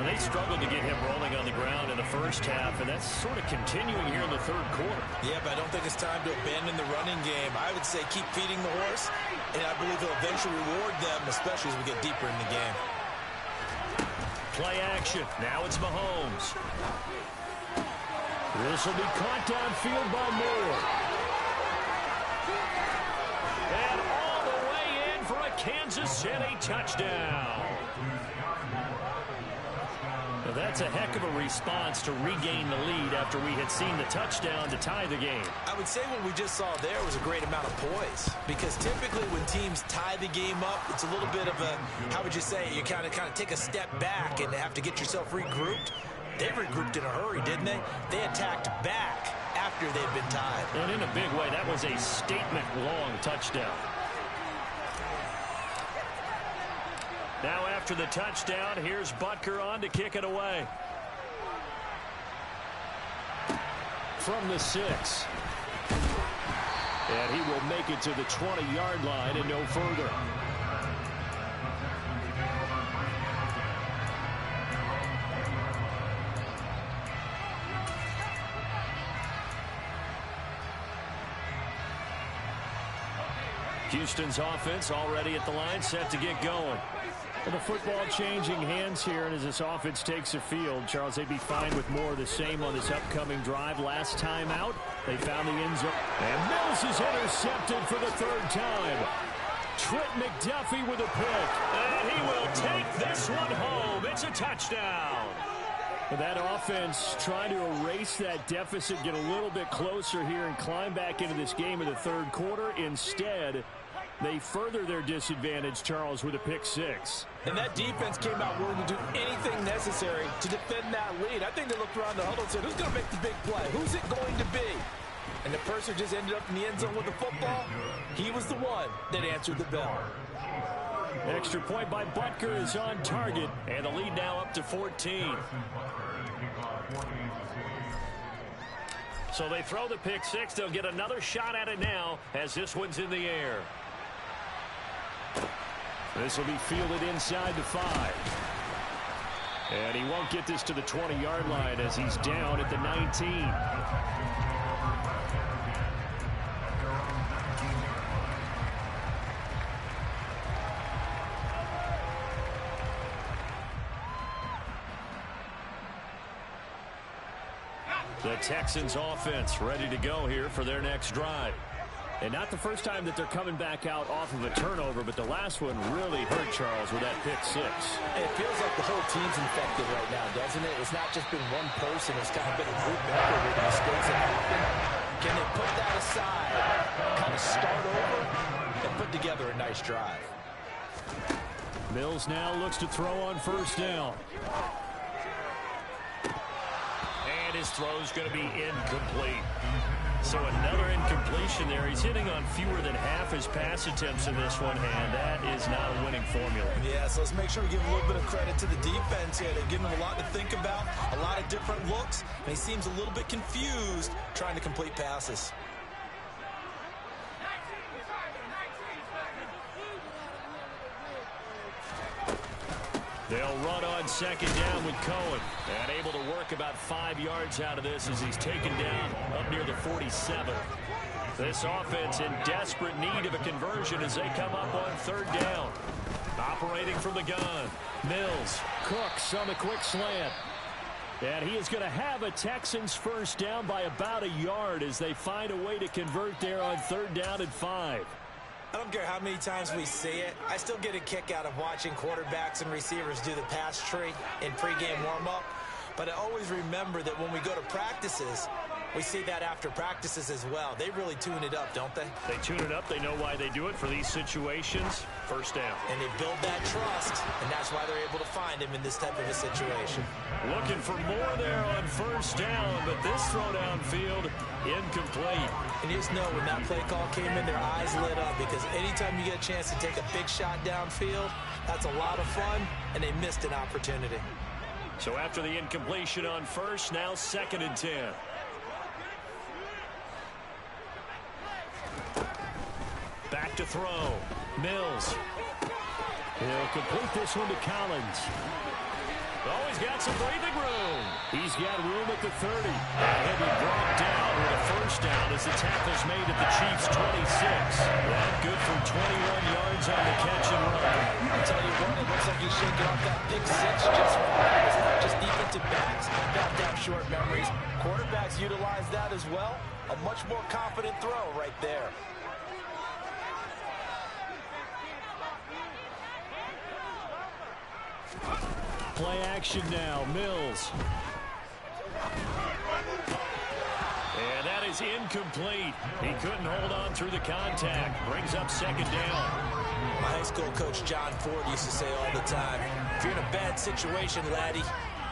[SPEAKER 5] And they struggled to get him rolling on the ground in the first half, and that's sort of continuing here in the third quarter.
[SPEAKER 2] Yeah, but I don't think it's time to abandon the running game. I would say keep feeding the horse, and I believe he'll eventually reward them, especially as we get deeper in the game.
[SPEAKER 5] Play action. Now it's Mahomes. This will be caught downfield by Moore. And all the way in for a Kansas City touchdown. Now that's a heck of a response to regain the lead after we had seen the touchdown to tie the game.
[SPEAKER 2] I would say what we just saw there was a great amount of poise, because typically when teams tie the game up, it's a little bit of a, how would you say, you kind of take a step back and have to get yourself regrouped. They regrouped in a hurry, didn't they? They attacked back after they'd been tied.
[SPEAKER 5] And in a big way, that was a statement-long touchdown. Now after the touchdown, here's Butker on to kick it away. From the 6. And he will make it to the 20-yard line and no further. Houston's offense already at the line, set to get going. Well, the football changing hands here, and as this offense takes the field, Charles, they'd be fine with more of the same on this upcoming drive. Last time out, they found the end zone. And Mills is intercepted for the third time. Trent McDuffie with a pick. And he will take this one home. It's a touchdown. That offense trying to erase that deficit, get a little bit closer here, and climb back into this game in the third quarter. Instead, they further their disadvantage, Charles, with a pick 6.
[SPEAKER 2] And that defense came out willing to do anything necessary to defend that lead. I think they looked around the huddle and said, who's going to make the big play? Who's it going to be? And the person just ended up in the end zone with the football. He was the one that answered the bell.
[SPEAKER 5] Extra point by Butker is on target, and the lead now up to 14. So they throw the pick 6. They'll get another shot at it now as this one's in the air. This will be fielded inside the 5. And he won't get this to the 20-yard line as he's down at the 19. The Texans offense ready to go here for their next drive. And not the first time that they're coming back out off of a turnover, but the last one really hurt Charles with that pick 6.
[SPEAKER 2] It feels like the whole team's infected right now, doesn't it? It's not just been one person. It's kind of been a group effort with the mistakes that happen. Can they put that aside, kind of start over, and put together a nice drive?
[SPEAKER 5] Mills now looks to throw on first down. And his throw is going to be incomplete. So another incompletion there. He's hitting on fewer than half his pass attempts in this one, and that is not a winning formula.
[SPEAKER 2] Yeah, so let's make sure we give a little bit of credit to the defense here. They're giving him a lot to think about, a lot of different looks, and he seems a little bit confused trying to complete passes.
[SPEAKER 5] They'll run on second down with Cohen. And able to work about 5 yards out of this as he's taken down up near the 47. This offense in desperate need of a conversion as they come up on third down. Operating from the gun. Mills. Cooks on the quick slant. And he is going to have a Texans first down by about a yard as they find a way to convert there on third down and 5.
[SPEAKER 2] I don't care how many times we see it. I still get a kick out of watching quarterbacks and receivers do the pass tree in pregame warm-up. But I always remember that when we go to practices, we see that after practices as well. They really tune it up, don't they?
[SPEAKER 5] They tune it up. They know why they do it for these situations. First down.
[SPEAKER 2] And they build that trust, and that's why they're able to find him in this type of a situation.
[SPEAKER 5] Looking for more there on first down, but this throw downfield incomplete.
[SPEAKER 2] And you just know when that play call came in, their eyes lit up because anytime you get a chance to take a big shot downfield, that's a lot of fun, and they missed an opportunity.
[SPEAKER 5] So after the incompletion on first, now 2nd and 10. Back to throw. Mills. He'll complete this one to Collins. Oh, he's got some breathing room. He's got room at the 30. And he'll be brought down with a first down as the tackle's made at the Chiefs' 26. That good for 21 yards on the catch and run.
[SPEAKER 2] I'll tell you what, it looks like he's shaking off that pick six just fine. It's not just defensive backs that have short memories. Quarterbacks utilize that as well. A much more confident throw right there.
[SPEAKER 5] Play action now. Mills. And that is incomplete. He couldn't hold on through the contact. Brings up 2nd down.
[SPEAKER 2] My high school coach John Ford used to say all the time, if you're in a bad situation, laddie,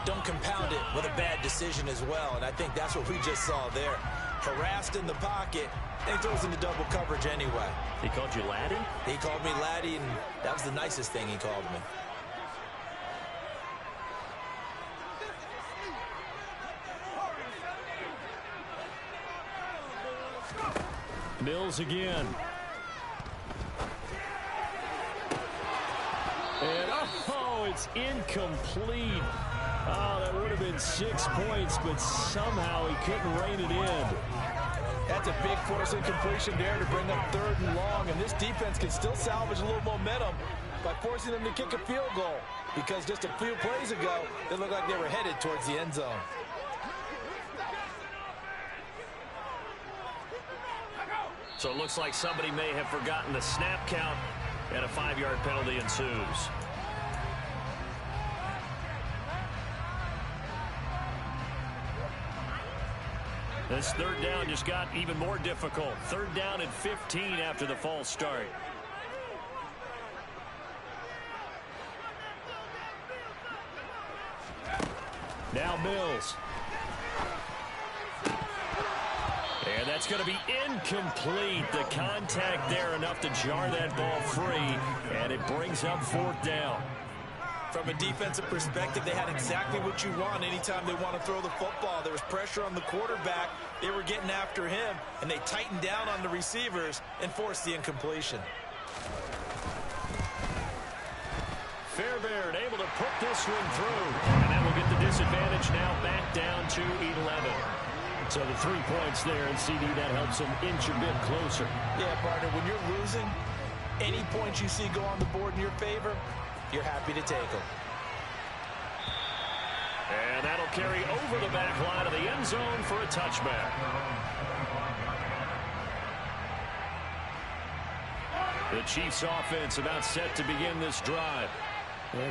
[SPEAKER 2] don't compound it with a bad decision as well. And I think that's what we just saw there. Harassed in the pocket, and he throws into double coverage anyway.
[SPEAKER 5] He called you laddie?
[SPEAKER 2] He called me laddie, and that was the nicest thing he called me.
[SPEAKER 5] Mills again. And, oh, it's incomplete. Oh, that would have been 6 points, but somehow he couldn't rein it in.
[SPEAKER 2] That's a big force incompletion there to bring up 3rd and long, and this defense can still salvage a little momentum by forcing them to kick a field goal, because just a few plays ago, they looked like they were headed towards the end zone.
[SPEAKER 5] So it looks like somebody may have forgotten the snap count, and a 5-yard penalty ensues. This 3rd down just got even more difficult. 3rd down and 15 after the false start. Now Mills. And that's going to be incomplete. The contact there enough to jar that ball free, and it brings up 4th down.
[SPEAKER 2] From a defensive perspective, they had exactly what you want anytime they want to throw the football. There was pressure on the quarterback. They were getting after him, and they tightened down on the receivers and forced the incompletion.
[SPEAKER 5] Fairbairn able to put this one through, and that will get the disadvantage now back down to 11. So the 3 points there, and CD, that helps them inch a bit closer.
[SPEAKER 2] Yeah, partner, when you're losing, any points you see go on the board in your favor, you're happy to take them.
[SPEAKER 5] And that'll carry over the back line of the end zone for a touchback. The Chiefs offense about set to begin this drive.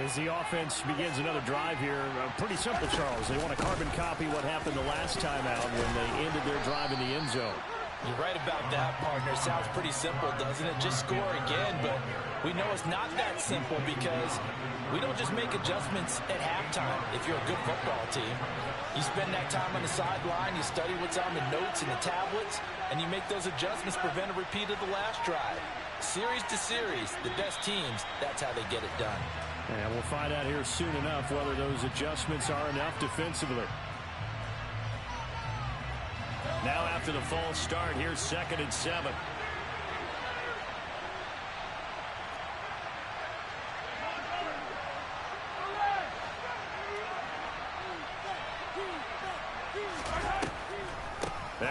[SPEAKER 5] As the offense begins another drive here, pretty simple, Charles. They want to carbon copy what happened the last time out when they ended their drive in the end zone.
[SPEAKER 2] You're right about that, partner. Sounds pretty simple, doesn't it? Just score again, but we know it's not that simple because we don't just make adjustments at halftime if you're a good football team. You spend that time on the sideline, you study what's on the notes and the tablets, and you make those adjustments, prevent a repeat of the last drive. Series to series, the best teams, that's how they get it done.
[SPEAKER 5] And we'll find out here soon enough whether those adjustments are enough defensively. Now after the false start, here's 2nd and 7.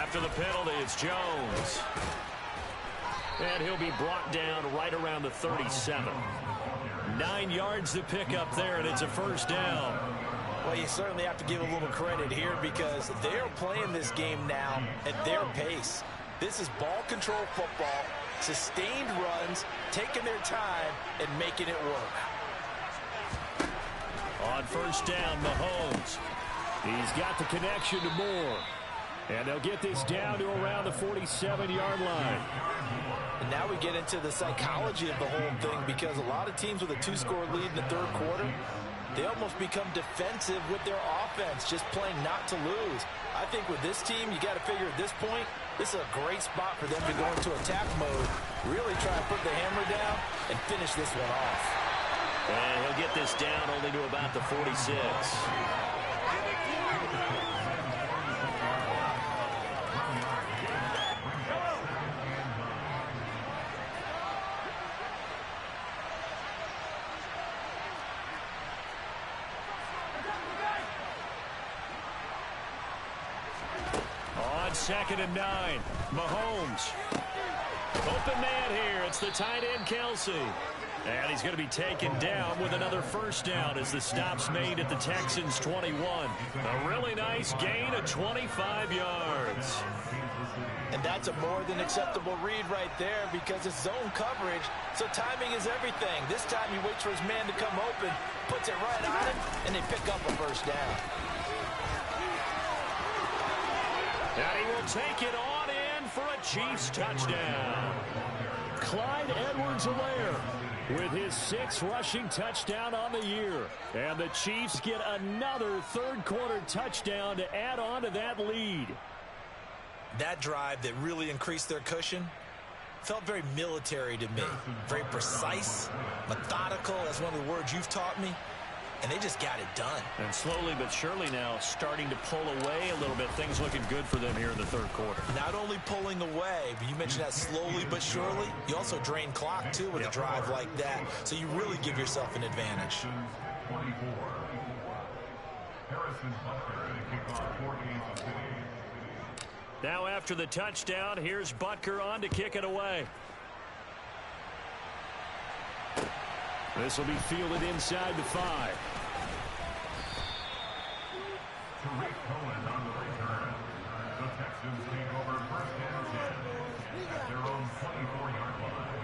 [SPEAKER 5] after the penalty, it's Jones. And he'll be brought down right around the 37. 9 yards to pick up there, and it's a first down.
[SPEAKER 2] Well, you certainly have to give a little credit here because they're playing this game now at their pace. This is ball control football, sustained runs, taking their time, and making it work.
[SPEAKER 5] On first down, Mahomes. He's got the connection to Moore. And they'll get this down to around the 47-yard line.
[SPEAKER 2] And now we get into the psychology of the whole thing because a lot of teams with a 2-score lead in the third quarter, they almost become defensive with their offense, just playing not to lose. I think with this team, you got to figure at this point, this is a great spot for them to go into attack mode, really try to put the hammer down and finish this one off.
[SPEAKER 5] And he'll get this down only to about the 46. On 2nd and 9, Mahomes. Open man here. It's the tight end, Kelsey. And he's going to be taken down with another first down as the stop's made at the Texans' 21. A really nice gain of 25 yards.
[SPEAKER 2] And that's a more than acceptable read right there because it's zone coverage, so timing is everything. This time he waits for his man to come open, puts it right on him, and they pick up a first down.
[SPEAKER 5] And he will take it on in for a Chiefs touchdown. Clyde Edwards-Helaire with his 6th rushing touchdown on the year. And the Chiefs get another third-quarter touchdown to add on to that lead.
[SPEAKER 2] That drive that really increased their cushion felt very military to me. Very precise, methodical. That's one of the words you've taught me. And they just got it done.
[SPEAKER 5] And slowly but surely now starting to pull away a little bit. Things looking good for them here in the third quarter.
[SPEAKER 2] Not only pulling away, but you mentioned that slowly but surely. You also drain clock, too, with a drive like that. So you really give yourself an advantage.
[SPEAKER 3] 24. Harrison Butker to kick off 4 Kansas City.
[SPEAKER 5] Now after the touchdown, here's Butker on to kick it away. This will be fielded inside the 5.
[SPEAKER 3] Tariq Cohen on the return. The Texans take over 1st and 10 at their own 24-yard line.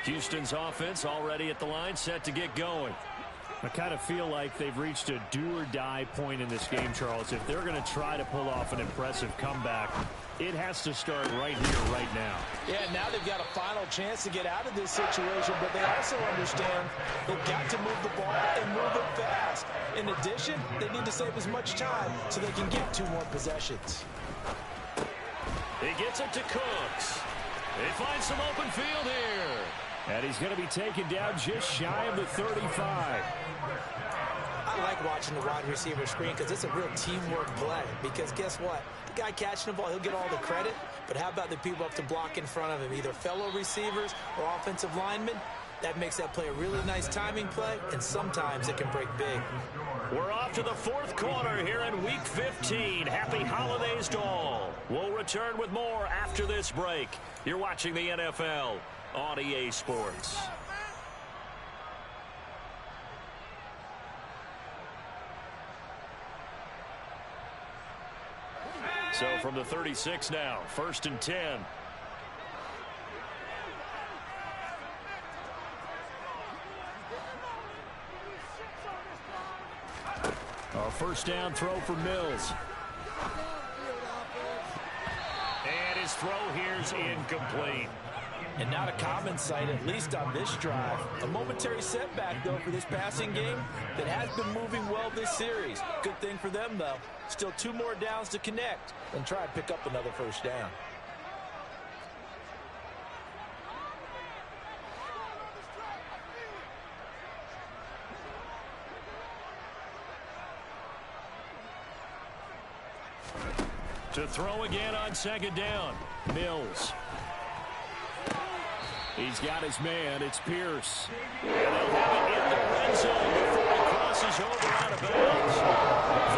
[SPEAKER 5] Houston's offense already at the line, set to get going. I kind of feel like they've reached a do-or-die point in this game, Charles. If they're going to try to pull off an impressive comeback, it has to start right here, right now.
[SPEAKER 2] Yeah, now they've got a final chance to get out of this situation, but they also understand they've got to move the ball and move it fast. In addition, they need to save as much time so they can get 2 more possessions.
[SPEAKER 5] He gets it to Cooks. They find some open field here. And he's going to be taken down just shy of the 35.
[SPEAKER 2] I like watching the wide receiver screen because it's a real teamwork play. Because guess what? The guy catching the ball, he'll get all the credit. But how about the people up to block in front of him? Either fellow receivers or offensive linemen. That makes that play a really nice timing play. And sometimes it can break big.
[SPEAKER 5] We're off to the 4th quarter here in Week 15. Happy holidays to all. We'll return with more after this break. You're watching the NFL on EA Sports. So from the 36 now, 1st and 10. A first down throw for Mills. And his throw here's incomplete.
[SPEAKER 2] And not a common sight, at least on this drive. A momentary setback, though, for this passing game that has been moving well this series. Good thing for them, though. Still 2 more downs to connect and try and pick up another first down. To throw again on 2nd down, Mills.
[SPEAKER 5] He's got his man. It's Pierce. And they'll have it in the red zone before he crosses over out of bounds.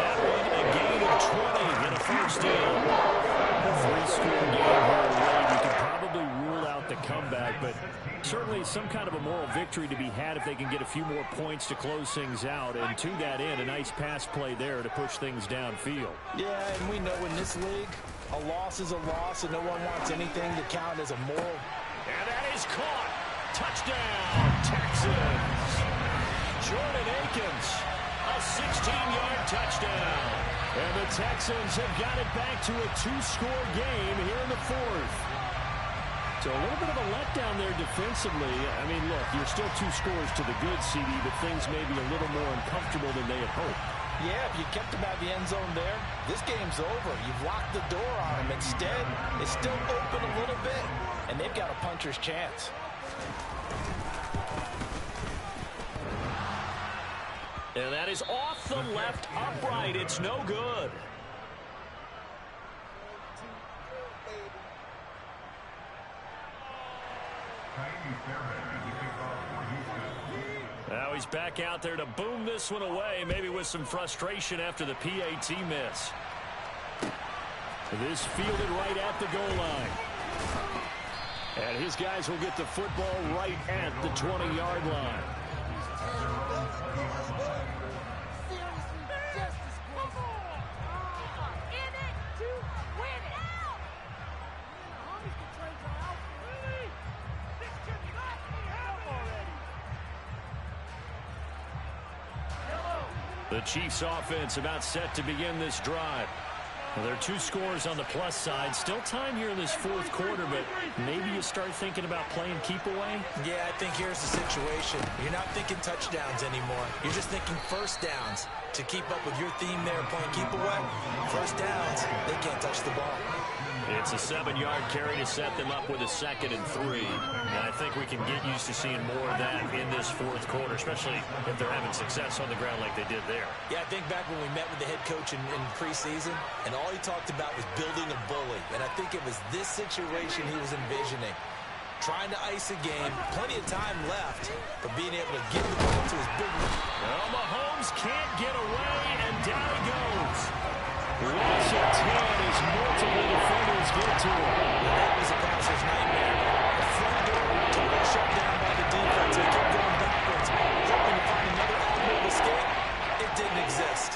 [SPEAKER 5] That one a gain of 20 and a first down. A three-score game here, really. You can probably rule out the comeback, but certainly some kind of a moral victory to be had if they can get a few more points to close things out. And to that end, a nice pass play there to push things downfield.
[SPEAKER 2] Yeah, and we know in this league, a loss is a loss, and no one wants anything to count as a moral.
[SPEAKER 5] And that is caught. Touchdown, Texans. Jordan Akins, a 16-yard touchdown. And the Texans have got it back to a two-score game here in the fourth. So a little bit of a letdown there defensively. I mean, look, you're still 2 scores to the good, CD, but things may be a little more uncomfortable than they had hoped.
[SPEAKER 2] Yeah, if you kept them out of the end zone there, this game's over. You've locked the door on them. Instead, it's still open a little bit, and they've got a puncher's chance.
[SPEAKER 5] And that is off the left upright. It's no good. Now he's back out there to boom this one away, maybe with some frustration after the PAT miss. This fielded right at the goal line. And his guys will get the football right at the 20-yard line. The Chiefs offense about set to begin this drive. Well, there are 2 scores on the plus side. Still time here in this fourth quarter, but maybe you start thinking about playing keep away?
[SPEAKER 2] Yeah, I think here's the situation. You're not thinking touchdowns anymore. You're just thinking first downs. To keep up with your theme there, playing keep away, first downs, they can't touch the ball.
[SPEAKER 5] It's a 7-yard carry to set them up with a 2nd and 3. And I think we can get used to seeing more of that in this fourth quarter, especially if they're having success on the ground like they did there.
[SPEAKER 2] Yeah, I think back when we met with the head coach in preseason, and all he talked about was building a bully. And I think it was this situation he was envisioning. Trying to ice a game, plenty of time left, but being able to get the ball to his big man.
[SPEAKER 5] Well, Mahomes can't get away, and down he goes. Loss of 10 as multiple defenders get to him.
[SPEAKER 2] That was a passer's nightmare. The front door totally shut down by the defense. They kept going backwards, hoping to find another avenue of escape. It didn't exist.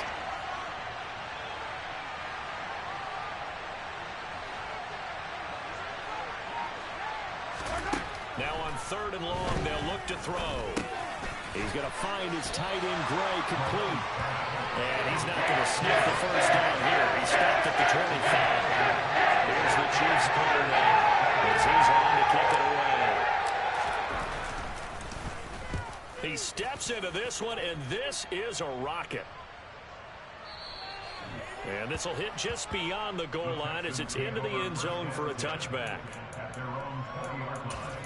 [SPEAKER 5] Now on 3rd and long, they'll look to throw. He's going to find his tight end, Gray, complete. And he's not going to sniff the first down here. He stopped at the 25. Here's the Chiefs punter now as he's on to kick it away. He steps into this one, and this is a rocket. And this will hit just beyond the goal line as it's into the end zone for a touchback.
[SPEAKER 3] At their own 20-yard line.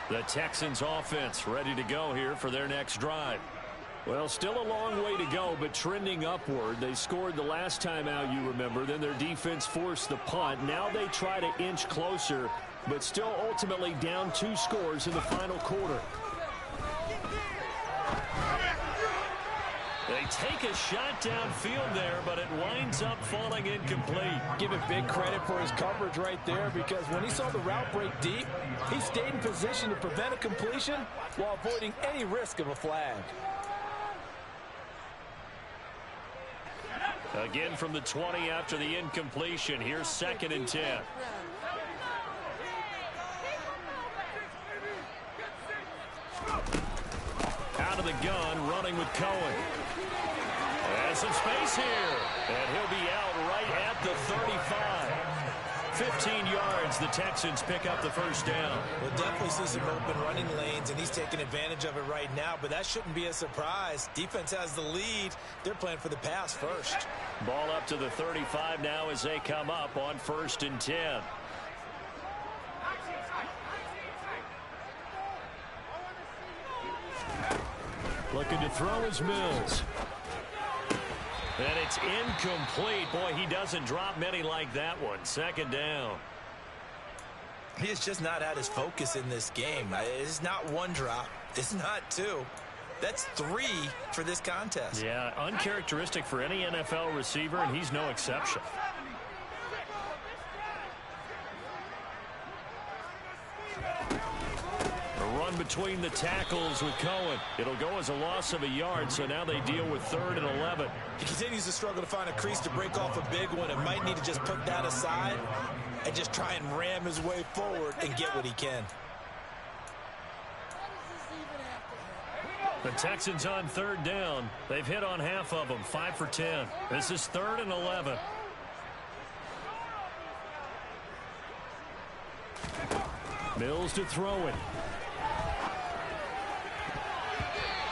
[SPEAKER 5] The Texans offense ready to go here for their next drive. Well, still a long way to go, but trending upward. They scored the last time out, you remember. Then their defense forced the punt. Now they try to inch closer, but still ultimately down 2 scores in the final quarter. They take a shot downfield there, but it winds up falling incomplete.
[SPEAKER 2] Give him big credit for his coverage right there, because when he saw the route break deep, he stayed in position to prevent a completion while avoiding any risk of a flag.
[SPEAKER 5] Again from the 20 after the incompletion. Here's 2nd and 10. Out of the gun, running with Cohen. Has some space here, and he'll be out right at the 35. 15 yards. The Texans pick up the first down.
[SPEAKER 2] We'll definitely see some open running lanes, and he's taking advantage of it right now, but that shouldn't be a surprise. Defense has the lead. They're playing for the pass first.
[SPEAKER 5] Ball up to the 35 now as they come up on 1st and 10. Looking to throw is Mills. And it's incomplete. Boy, he doesn't drop many like that one. 2nd down.
[SPEAKER 2] He is just not at his focus in this game. It's not one drop. It's not two. That's 3 for this contest.
[SPEAKER 5] Yeah, uncharacteristic for any NFL receiver, and he's no exception. Between the tackles with Cohen. It'll go as a loss of a yard, so now they deal with 3rd and 11.
[SPEAKER 2] He continues to struggle to find a crease to break off a big one and might need to just put that aside and just try and ram his way forward and get what he can.
[SPEAKER 5] The Texans on 3rd down. They've hit on half of them, 5 for 10. This is 3rd and 11. Mills to throw it.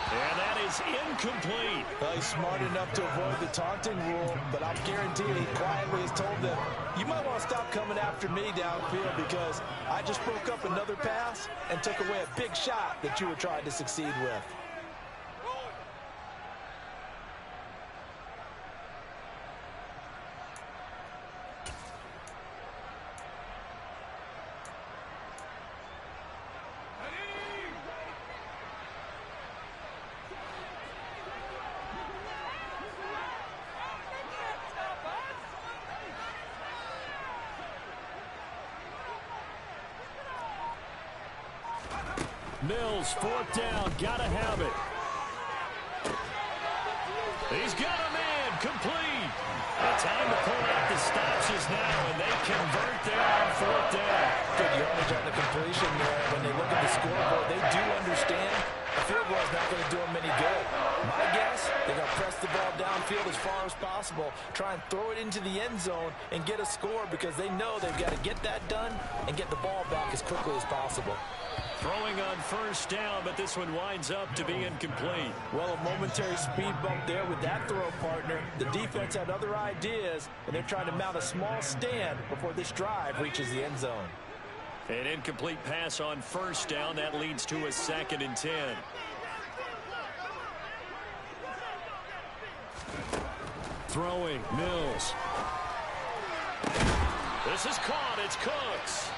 [SPEAKER 5] And that is incomplete.
[SPEAKER 2] Well, he's smart enough to avoid the taunting rule, but I'm guaranteeing he quietly has told them, you might want to stop coming after me downfield because I just broke up another pass and took away a big shot that you were trying to succeed with.
[SPEAKER 5] Mills, 4th down, gotta have it. He's got a man, complete. The time to pull out the stops is now, and they convert there on 4th down.
[SPEAKER 2] Good yardage on the completion there. When they look at the scoreboard, they do understand a field goal is not going to do them any good. My guess, they're going to press the ball downfield as far as possible, try and throw it into the end zone and get a score because they know they've got to get that done and get the ball back as quickly as possible.
[SPEAKER 5] Throwing on 1st down, but this one winds up to be incomplete.
[SPEAKER 2] Well, a momentary speed bump there with that throw partner. The defense had other ideas, and they're trying to mount a small stand before this drive reaches the end zone.
[SPEAKER 5] An incomplete pass on 1st down. That leads to a 2nd and 10. Throwing, Mills. This is caught. It's Cooks.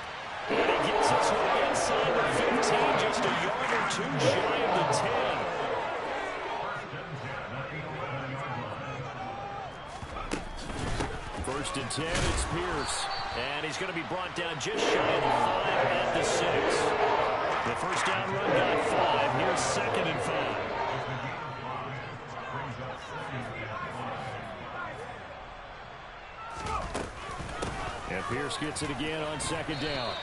[SPEAKER 5] And he gets it to inside the 15, just a yard or 2 shy of the 10. 1st and 10, it's Pierce. And he's going to be brought down just shy of the 5 at the 6. The 1st down run got 5. Here's 2nd and 5. And Pierce gets it again on 2nd down.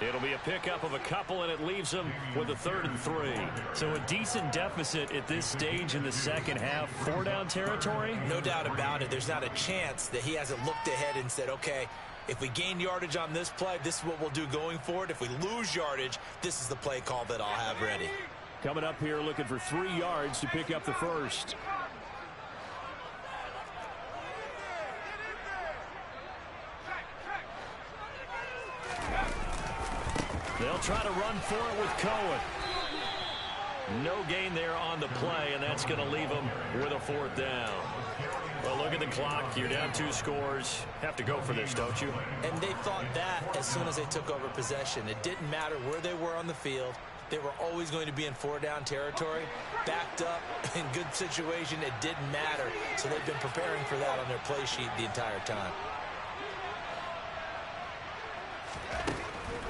[SPEAKER 5] It'll be a pickup of a couple, and it leaves them with a 3rd and 3. So a decent deficit at this stage in the 2nd half. 4-down territory?
[SPEAKER 2] No doubt about it. There's not a chance that he hasn't looked ahead and said, okay, if we gain yardage on this play, this is what we'll do going forward. If we lose yardage, this is the play call that I'll have ready.
[SPEAKER 5] Coming up here looking for 3 yards to pick up the 1st. They'll try to run for it with Cohen. No gain there on the play, and that's going to leave them with a 4th down. Well, look at the clock. You're down 2 scores. Have to go for this, don't you?
[SPEAKER 2] And they thought that as soon as they took over possession. It didn't matter where they were on the field. They were always going to be in 4-down territory. Backed up, in good situation, it didn't matter. So they've been preparing for that on their play sheet the entire time.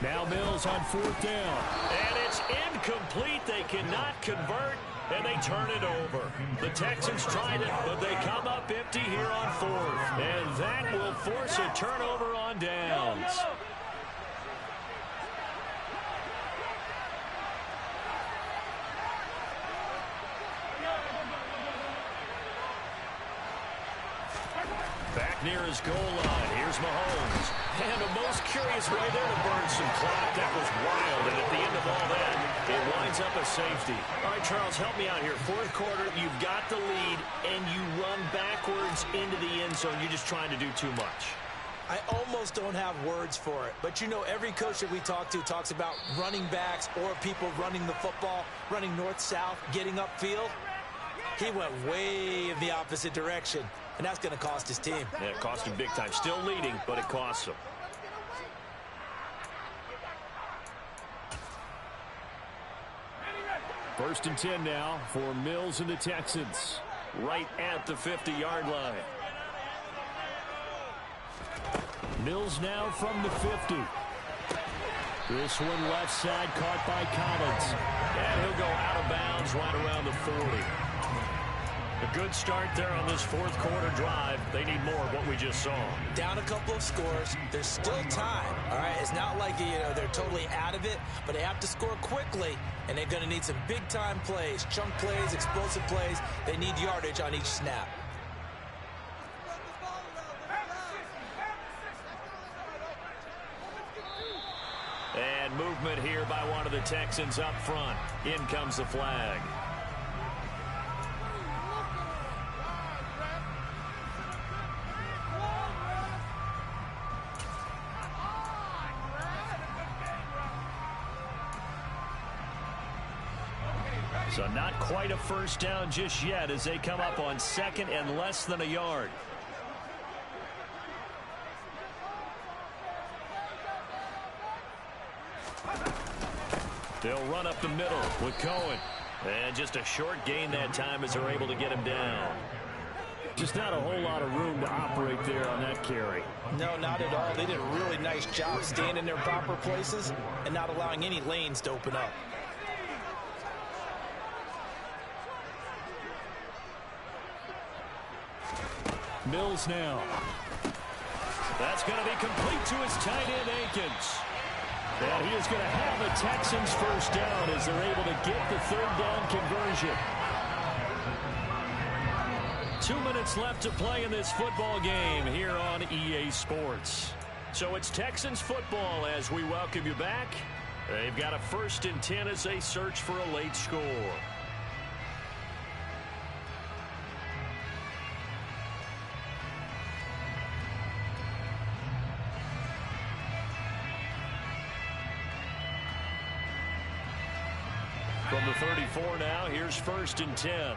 [SPEAKER 5] Now Mills on 4th down. And it's incomplete. They cannot convert, and they turn it over. The Texans tried it, but they come up empty here on 4th. And that will force a turnover on downs. Back near his goal line. Here's Mahomes.
[SPEAKER 2] And the most curious way there to burn some clock. That was wild. And at the end of all that,
[SPEAKER 5] it winds up a safety. All right, Charles, help me out here. Fourth quarter, you've got the lead, and you run backwards into the end zone. You're just trying to do too much.
[SPEAKER 2] I almost don't have words for it. But, you know, every coach that we talk to talks about running backs or people running the football, running north-south, getting upfield. He went way in the opposite direction, and that's going to cost his team.
[SPEAKER 5] Yeah, it cost him big time. Still leading, but it costs him. First and 10 now for Mills and the Texans. Right at the 50-yard line. Mills now from the 50. This one left side caught by Collins. And he'll go out of bounds right around the 40. A good start there on this fourth quarter drive. They need more of what we just saw.
[SPEAKER 2] Down a couple of scores. There's still time. All right, it's not like they're totally out of it, but they have to score quickly, and they're going to need some big-time plays, chunk plays, explosive plays. They need yardage on each snap.
[SPEAKER 5] And movement here by one of the Texans up front. In comes the flag. So not quite a first down just yet as they come up on second and less than a yard. They'll run up the middle with Cohen. And just a short gain that time as they're able to get him down. Just not a whole lot of room to operate there on that carry.
[SPEAKER 2] No, not at all. They did a really nice job staying in their proper places and not allowing any lanes to open up.
[SPEAKER 5] Mills now. That's going to be complete to his tight end, Akins. And he is going to have the Texans first down as they're able to get the third down conversion. 2 minutes left to play in this football game here on EA Sports. So it's Texans football as we welcome you back. They've got a first and 10 as they search for a late score. From the 34 now, here's first and 10.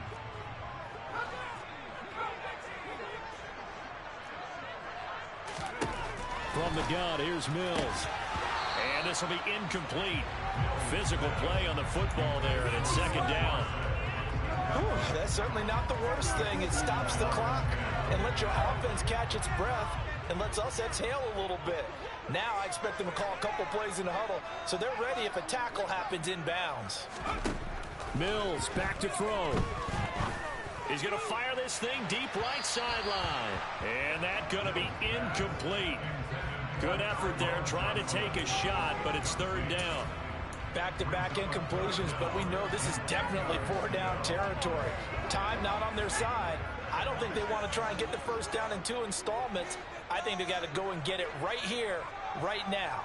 [SPEAKER 5] From the gun, here's Mills. And this will be incomplete. Physical play on the football there, and it's second down.
[SPEAKER 2] Whew, that's certainly not the worst thing. It stops the clock and lets your offense catch its breath and lets us exhale a little bit. Now I expect them to call a couple plays in the huddle, so they're ready if a tackle happens inbounds.
[SPEAKER 5] Mills back to throw. He's going to fire this thing deep right sideline. And that's going to be incomplete. Good effort there trying to take a shot, but it's third down.
[SPEAKER 2] Back-to-back incompletions, but we know this is definitely four-down territory. Time not on their side. I don't think they want to try and get the first down in 2 installments. I think they got to go and get it right here, right now.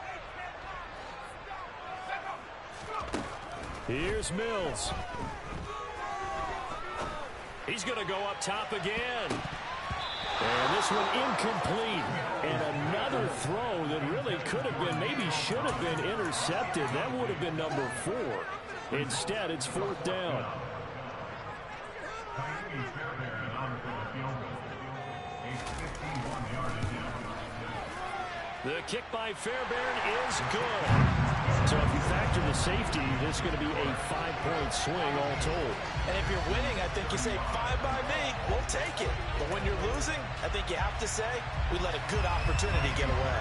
[SPEAKER 5] Here's Mills. He's going to go up top again. And this one incomplete. And another throw that really could have been, maybe should have been intercepted. That would have been number 4. Instead, it's fourth down. The kick by Fairbairn is good. So if you factor the safety, this is going to be a 5-point swing all told.
[SPEAKER 2] And if you're winning, I think you say, fine by me, we'll take it. But when you're losing, I think you have to say, we let a good opportunity get away.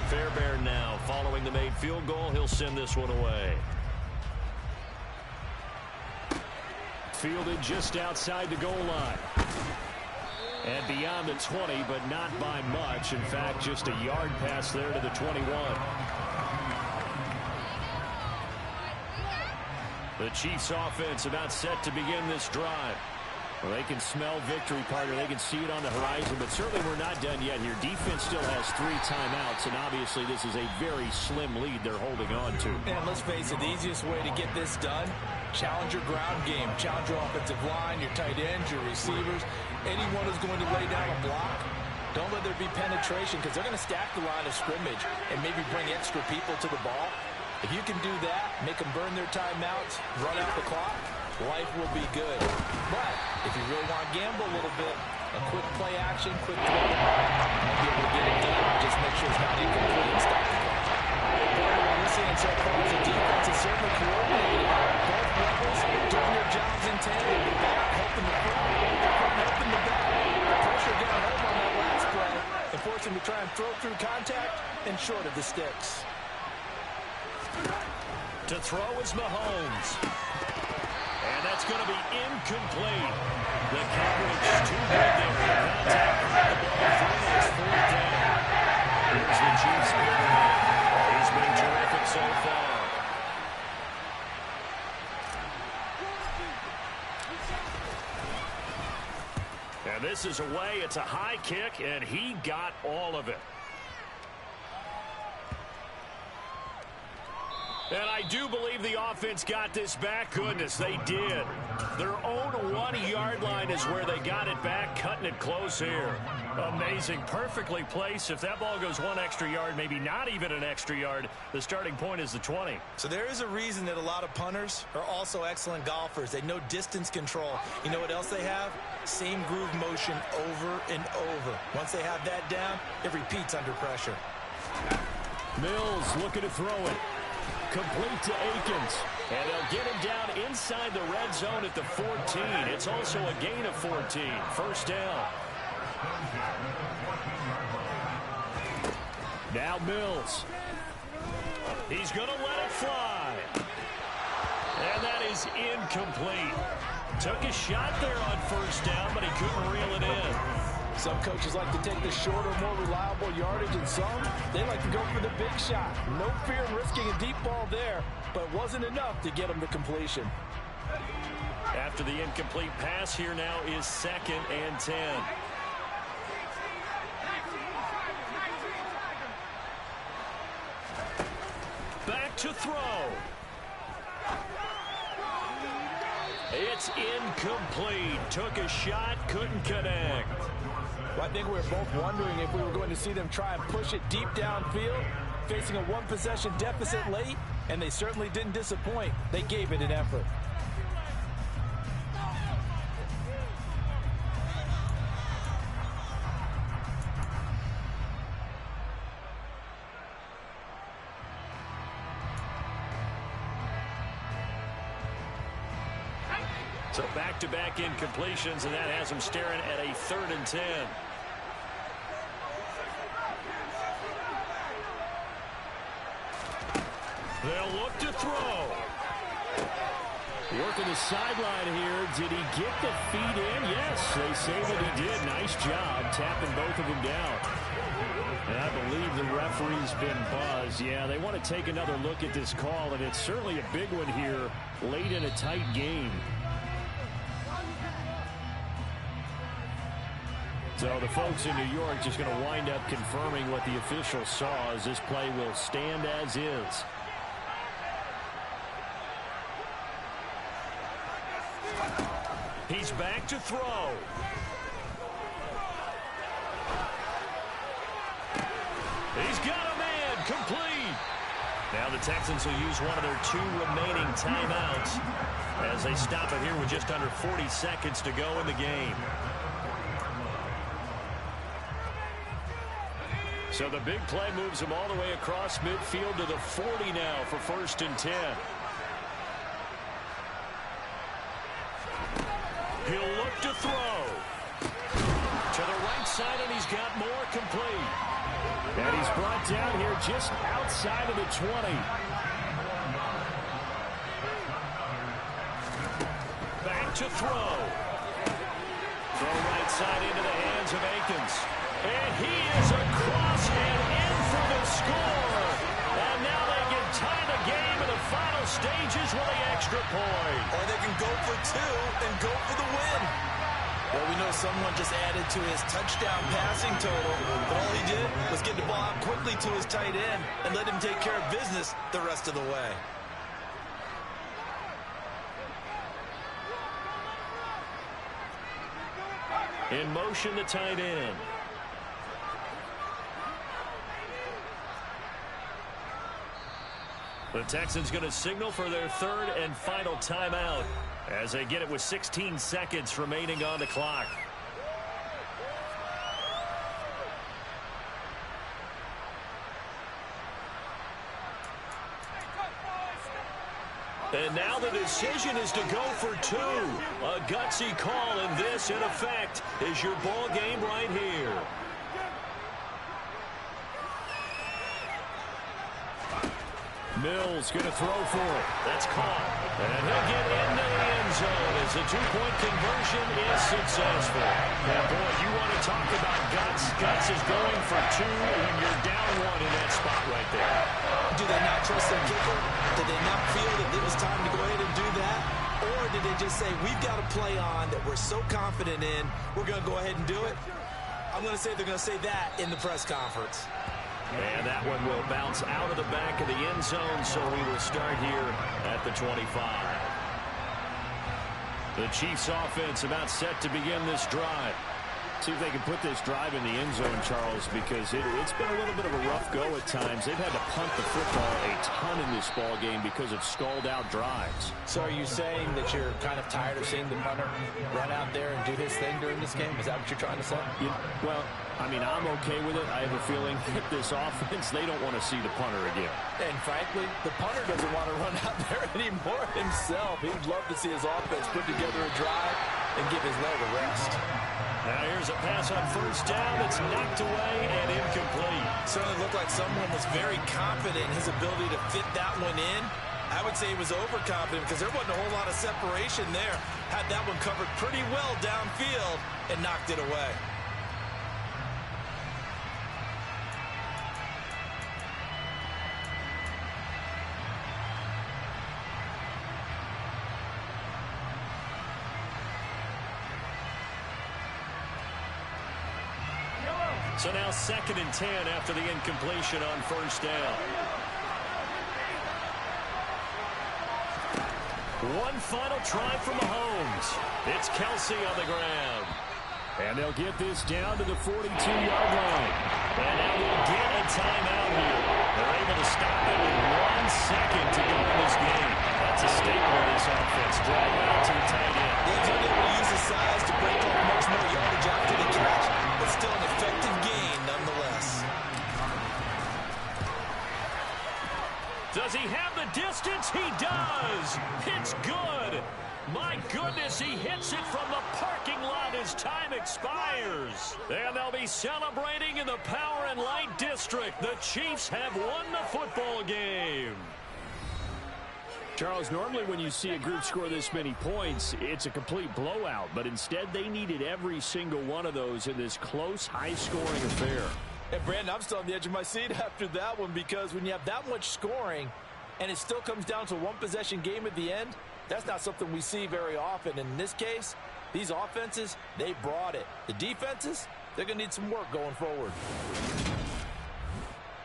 [SPEAKER 5] Fairbairn now, following the made field goal, he'll send this one away. Fielded just outside the goal line. And beyond the 20, but not by much. In fact, just a yard pass there to the 21. The Chiefs offense about set to begin this drive. Well, they can smell victory, partner. They can see it on the horizon, but certainly we're not done yet here. Defense still has 3 timeouts, and obviously this is a very slim lead they're holding on to.
[SPEAKER 2] And let's face it, the easiest way to get this done, challenge your ground game. Challenge your offensive line, your tight ends, your receivers. Anyone who's going to lay down a block, don't let there be penetration because they're going to stack the line of scrimmage and maybe bring extra people to the ball. If you can do that, make them burn their timeouts, run out the clock, life will be good. But if you really want to gamble a little bit, a quick play action, quick throw, might be able to get it done. Just make sure it's not incomplete and stop the clock. What we're seeing so far is the defense is certainly coordinated. Both levels doing their jobs in tandem. The back helping the front, helping the back. Pressure down home on that last play and force him to try and throw through contact and short of the sticks.
[SPEAKER 1] To throw is Mahomes. And that's going to be incomplete. The coverage too good there for the contact. The ball through is 4th down. Here's the Chiefs quarterback. He's been terrific so far. And this is away. It's a high kick, and he got all of it. And I do believe the offense got this back. Goodness, they did. Their own 1-yard line is where they got it back, cutting it close here. Amazing. Perfectly placed. If that ball goes 1 extra yard, maybe not even an extra yard, the starting point is the 20.
[SPEAKER 2] So there is a reason that a lot of punters are also excellent golfers. They know distance control. You know what else they have? Same groove motion over and over. Once they have that down, it repeats under pressure.
[SPEAKER 5] Mills looking to throw it. Complete to Akins. And they'll get him down inside the red zone at the 14. It's also a gain of 14. First down. Now Mills. He's going to let it fly. And that is incomplete. Took a shot there on first down, but he couldn't reel it in.
[SPEAKER 2] Some coaches like to take the shorter, more reliable yardage, and some, they like to go for the big shot. No fear in risking a deep ball there, but it wasn't enough to get them to completion.
[SPEAKER 1] After the incomplete pass, here now is 2nd and 10. Back to throw. It's incomplete. Took a shot, couldn't connect.
[SPEAKER 2] Well, I think we were both wondering if we were going to see them try and push it deep downfield, facing a 1-possession deficit late, and they certainly didn't disappoint. They gave it an effort.
[SPEAKER 1] So back-to-back incompletions, and that has them staring at a 3rd and 10. They'll look to throw.
[SPEAKER 5] Working the sideline here. Did he get the feet in? Yes, they say that he did. Nice job tapping both of them down. And I believe the referee's been buzzed. Yeah, they want to take another look at this call, and it's certainly a big one here late in a tight game. So the folks in New York just going to wind up confirming what the official saw, as this play will stand as is.
[SPEAKER 1] He's back to throw. He's got a man, complete. Now the Texans will use one of their 2 remaining timeouts as they stop it here with just under 40 seconds to go in the game. So the big play moves him all the way across midfield to the 40 now for 1st and 10. He'll look to throw. To the right side, and he's got more, complete.
[SPEAKER 5] And he's brought down here just outside of the 20.
[SPEAKER 1] Back to throw. Throw right side into the hands of Akins. And he is across and in for the score. And now they can tie the game in the final stages with the extra point.
[SPEAKER 2] Or they can go for 2 and go for the win. Well, we know someone just added to his touchdown passing total, but all he did was get the ball out quickly to his tight end and let him take care of business the rest of the way.
[SPEAKER 1] In motion, the tight end. The Texans going to signal for their third and final timeout as they get it with 16 seconds remaining on the clock. And now the decision is to go for two. A gutsy call, and this, in effect, is your ball game right here. Mills going to throw for it. That's caught. And he'll get into the end zone as the two-point conversion is successful. Now, boy, you want to talk about guts. Guts is going for two when you're down one in that spot right there.
[SPEAKER 2] Do they not trust their kicker? Did they not feel that it was time to go ahead and do that? Or did they just say, we've got a play on that we're so confident in, we're going to go ahead and do it? I'm going to say they're going to say that in the press conference.
[SPEAKER 1] And that one will bounce out of the back of the end zone, so we will start here at the 25. The Chiefs offense about set to begin this drive. See if they can put this drive in the end zone, Charles, because it's been a little bit of a rough go at times. They've had to punt the football a ton in this ball game because of stalled-out drives.
[SPEAKER 2] So are you saying that you're kind of tired of seeing the punter run out there and do his thing during this game? Is that what you're trying to say?
[SPEAKER 1] Well, I mean, I'm okay with it. I have a feeling that this offense, they don't want to see the punter again.
[SPEAKER 2] And frankly, the punter doesn't want to run out there anymore himself. He'd love to see his offense put together a drive and give his leg a rest.
[SPEAKER 1] Now here's a pass on first down that's knocked away and incomplete.
[SPEAKER 2] Certainly looked like someone was very confident in his ability to fit that one in. I would say he was overconfident because there wasn't a whole lot of separation there. Had that one covered pretty well downfield and knocked it away.
[SPEAKER 1] So now 2nd and 10 after the incompletion on first down. One final try from Mahomes. It's Kelsey on the ground. And they'll get this down to the 42-yard line. And now we'll get a timeout here. They're able to stop it with 1 second to go in this game. That's a staple of this offense. Drag it out to the tight end.
[SPEAKER 2] They've been able to use his size to break up much more yardage after the catch, but still an effective gain nonetheless.
[SPEAKER 1] Does he have the distance? He does. It's good. My goodness, he hits it from the parking lot as time expires. And they'll be celebrating in the Power and Light District. The Chiefs have won the football game.
[SPEAKER 5] Charles, normally when you see a group score this many points, it's a complete blowout. But instead, they needed every single one of those in this close, high-scoring affair.
[SPEAKER 2] And, Brandon, I'm still on the edge of my seat after that one because when you have that much scoring and it still comes down to a one-possession game at the end, that's not something we see very often. In this case, these offenses, they brought it. The defenses, they're going to need some work going forward.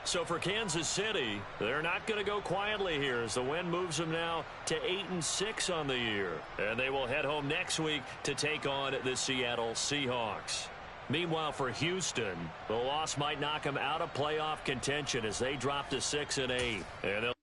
[SPEAKER 1] So for Kansas City, they're not going to go quietly here as the win moves them now to 8-6 on the year. And they will head home next week to take on the Seattle Seahawks. Meanwhile, for Houston, the loss might knock them out of playoff contention as they drop to 6-8. And they'll